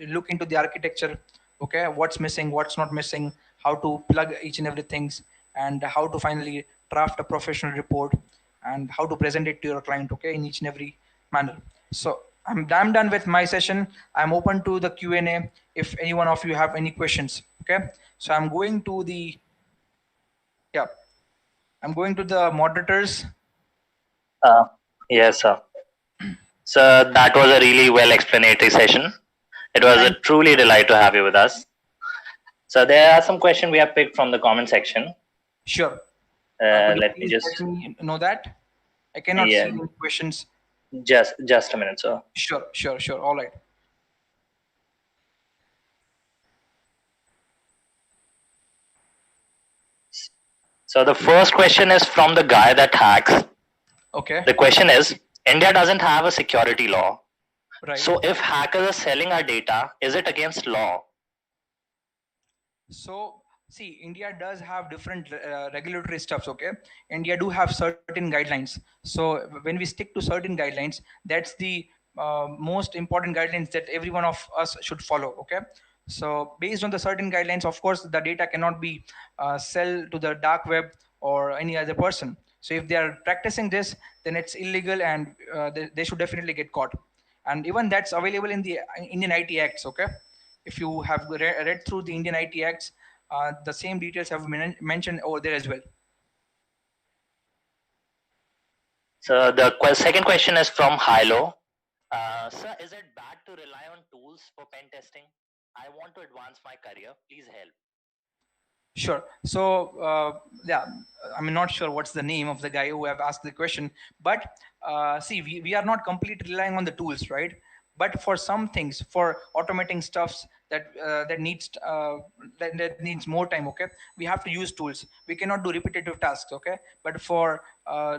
look into the architecture, okay, what's missing, what's not missing, how to plug each and everything, and how to finally draft a professional report, and how to present it to your client, okay, in each and every manner. So I'm done with my session. I'm open to the Q&A if any one of you have any questions. Okay, so I'm going to the, yeah, I'm going to the moderators. Uh, yes, sir. So that was a really well explanatory session. It was a Thank truly delight to have you with us. So there are some questions we have picked from the comment section. Sure. Could you Let me please just, let me know that? I cannot yeah, see any questions. just a minute, sir. Sure. All right. So the first question is from the guy that hacks. Okay. The question is, India doesn't have a security law. Right. So if hackers are selling our data, is it against law? So see, India does have different regulatory stuffs. Okay, India do have certain guidelines. So when we stick to certain guidelines, that's the most important guidelines that every one of us should follow. Okay, so based on the certain guidelines, of course, the data cannot be sell to the dark web or any other person. So if they are practicing this, then it's illegal, and they should definitely get caught. And even that's available in the Indian IT Acts. Okay, if you have read through the Indian IT Acts, the same details have been mentioned over there as well. So the second question is from Hilo. Sir, is it bad to rely on tools for pen testing? I want to advance my career. Please help. Sure. So yeah, I'm not sure what's the name of the guy who have asked the question, but see, we are not completely relying on the tools, right? But for some things, for automating stuffs that needs more time, okay, we have to use tools. We cannot do repetitive tasks, okay. But for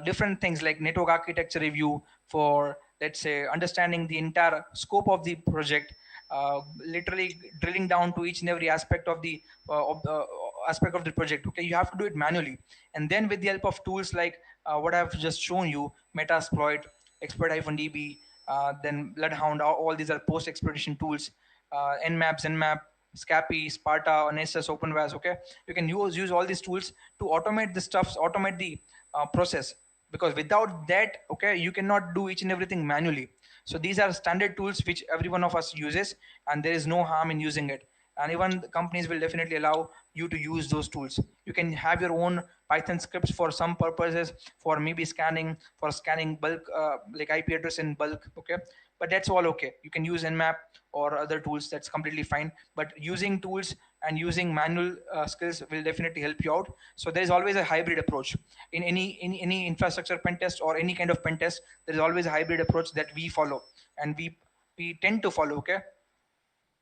different things like network architecture review, for let's say understanding the entire scope of the project, literally drilling down to each and every aspect of the aspect of the project, okay, you have to do it manually. And then with the help of tools like what I've just shown you, Metasploit, Expert-DB, then Bloodhound, all these are post exploitation tools, Nmap, Scapy, Sparta, Nessus, OpenVAS, okay, you can use all these tools to automate the stuffs, automate the process. because without that, okay, you cannot do each and everything manually. So these are standard tools which every one of us uses, and there is no harm in using it. And even the companies will definitely allow you to use those tools. You can have your own Python scripts for some purposes, for maybe scanning, for scanning bulk, like IP address in bulk, okay, but that's all okay. You can use Nmap or other tools, that's completely fine. But using tools and using manual skills will definitely help you out. So there is always a hybrid approach in any infrastructure pen test or any kind of pen test. There is always a hybrid approach that we follow, and we tend to follow, okay.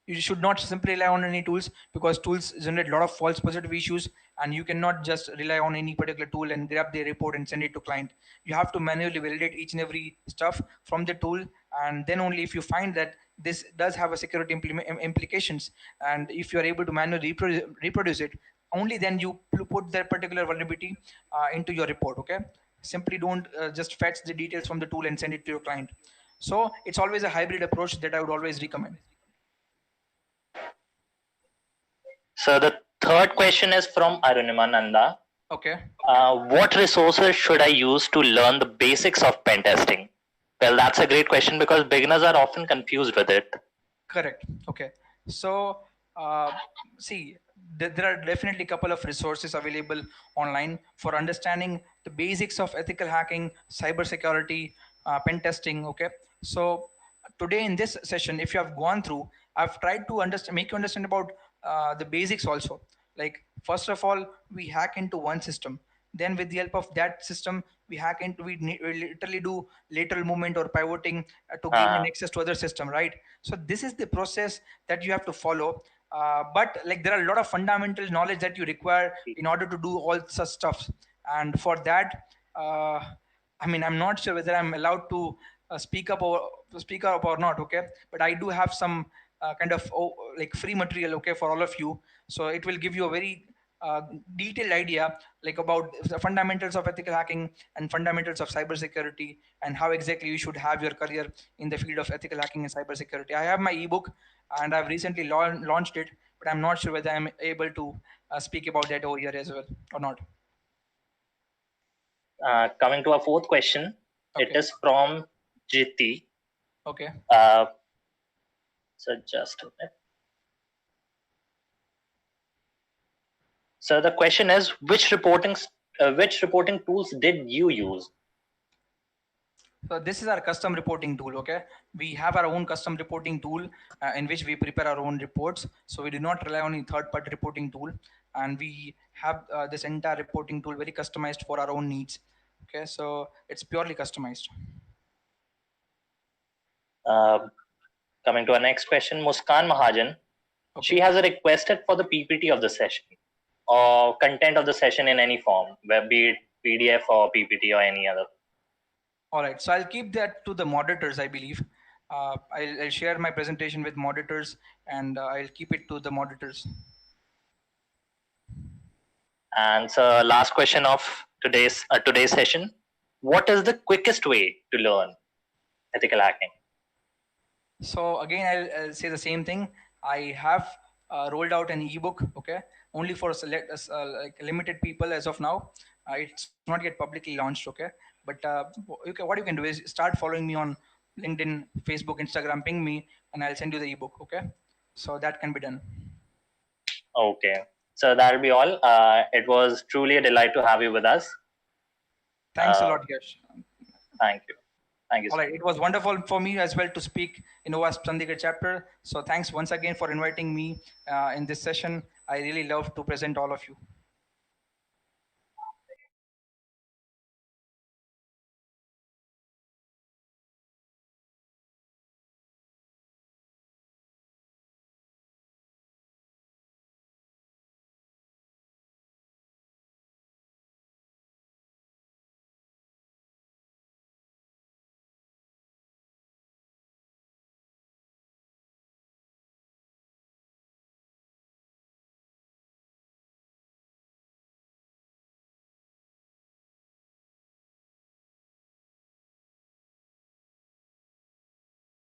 You should not simply rely on any tools, because tools generate a lot of false positive issues, and you cannot just rely on any particular tool and grab the report and send it to client. You have to manually validate each and every stuff from the tool, and then only if you find that this does have a security implications, and if you are able to manually reproduce it, only then you put that particular vulnerability into your report, okay. Simply don't just fetch the details from the tool and send it to your client. So it's always a hybrid approach that I would always recommend. So the third question is from Arunimananda. Okay. What resources should I use to learn the basics of pen testing? Well, that's a great question because beginners are often confused with it. Correct. Okay. So, see, there are definitely a couple of resources available online for understanding the basics of ethical hacking, cybersecurity, pen testing. Okay. So, today in this session, if you have gone through, I've tried to understand, make you understand about the basics also. Like, first of all, we hack into one system. Then with the help of that system, we hack into, we literally do lateral movement or pivoting to gain an access to other system, right? So this is the process that you have to follow. But like there are a lot of fundamental knowledge that you require in order to do all such stuff. And for that, I mean, I'm not sure whether I'm allowed to speak up or not. Okay, but I do have some kind of like free material, okay, for all of you. So it will give you a very detailed idea like about the fundamentals of ethical hacking and fundamentals of cybersecurity, and how exactly you should have your career in the field of ethical hacking and cybersecurity. I have my ebook and I've recently launched it, but I'm not sure whether I'm able to speak about that over here as well or not. Coming to our fourth question, Okay. it is from Jiti. Okay. So just a minute. So the question is, which reporting tools did you use? So this is our custom reporting tool. Okay, we have our own custom reporting tool in which we prepare our own reports. So we do not rely on any third-party reporting tool, and we have this entire reporting tool very customized for our own needs. Okay, so it's purely customized. Coming to our next question, Muskan Mahajan. Okay. She has requested for the PPT of the session or content of the session in any form, be it PDF or PPT or any other. All right, so I'll keep that to the moderators, I believe. I'll share my presentation with moderators, and I'll keep it to the moderators. And so last question of today's session. What is the quickest way to learn ethical hacking? So again, I'll say the same thing. I have rolled out an ebook, okay, only for like limited people as of now. It's not yet publicly launched, okay. But what you can do is start following me on LinkedIn, Facebook, Instagram, ping me, and I'll send you the ebook, okay. So that can be done. Okay, so that'll be all. It was truly a delight to have you with us. Thanks a lot, Yash. Thank you. Thank you. All right, it was wonderful for me as well to speak in OWASP Chandigarh chapter. So thanks once again for inviting me in this session. I really love to present all of you.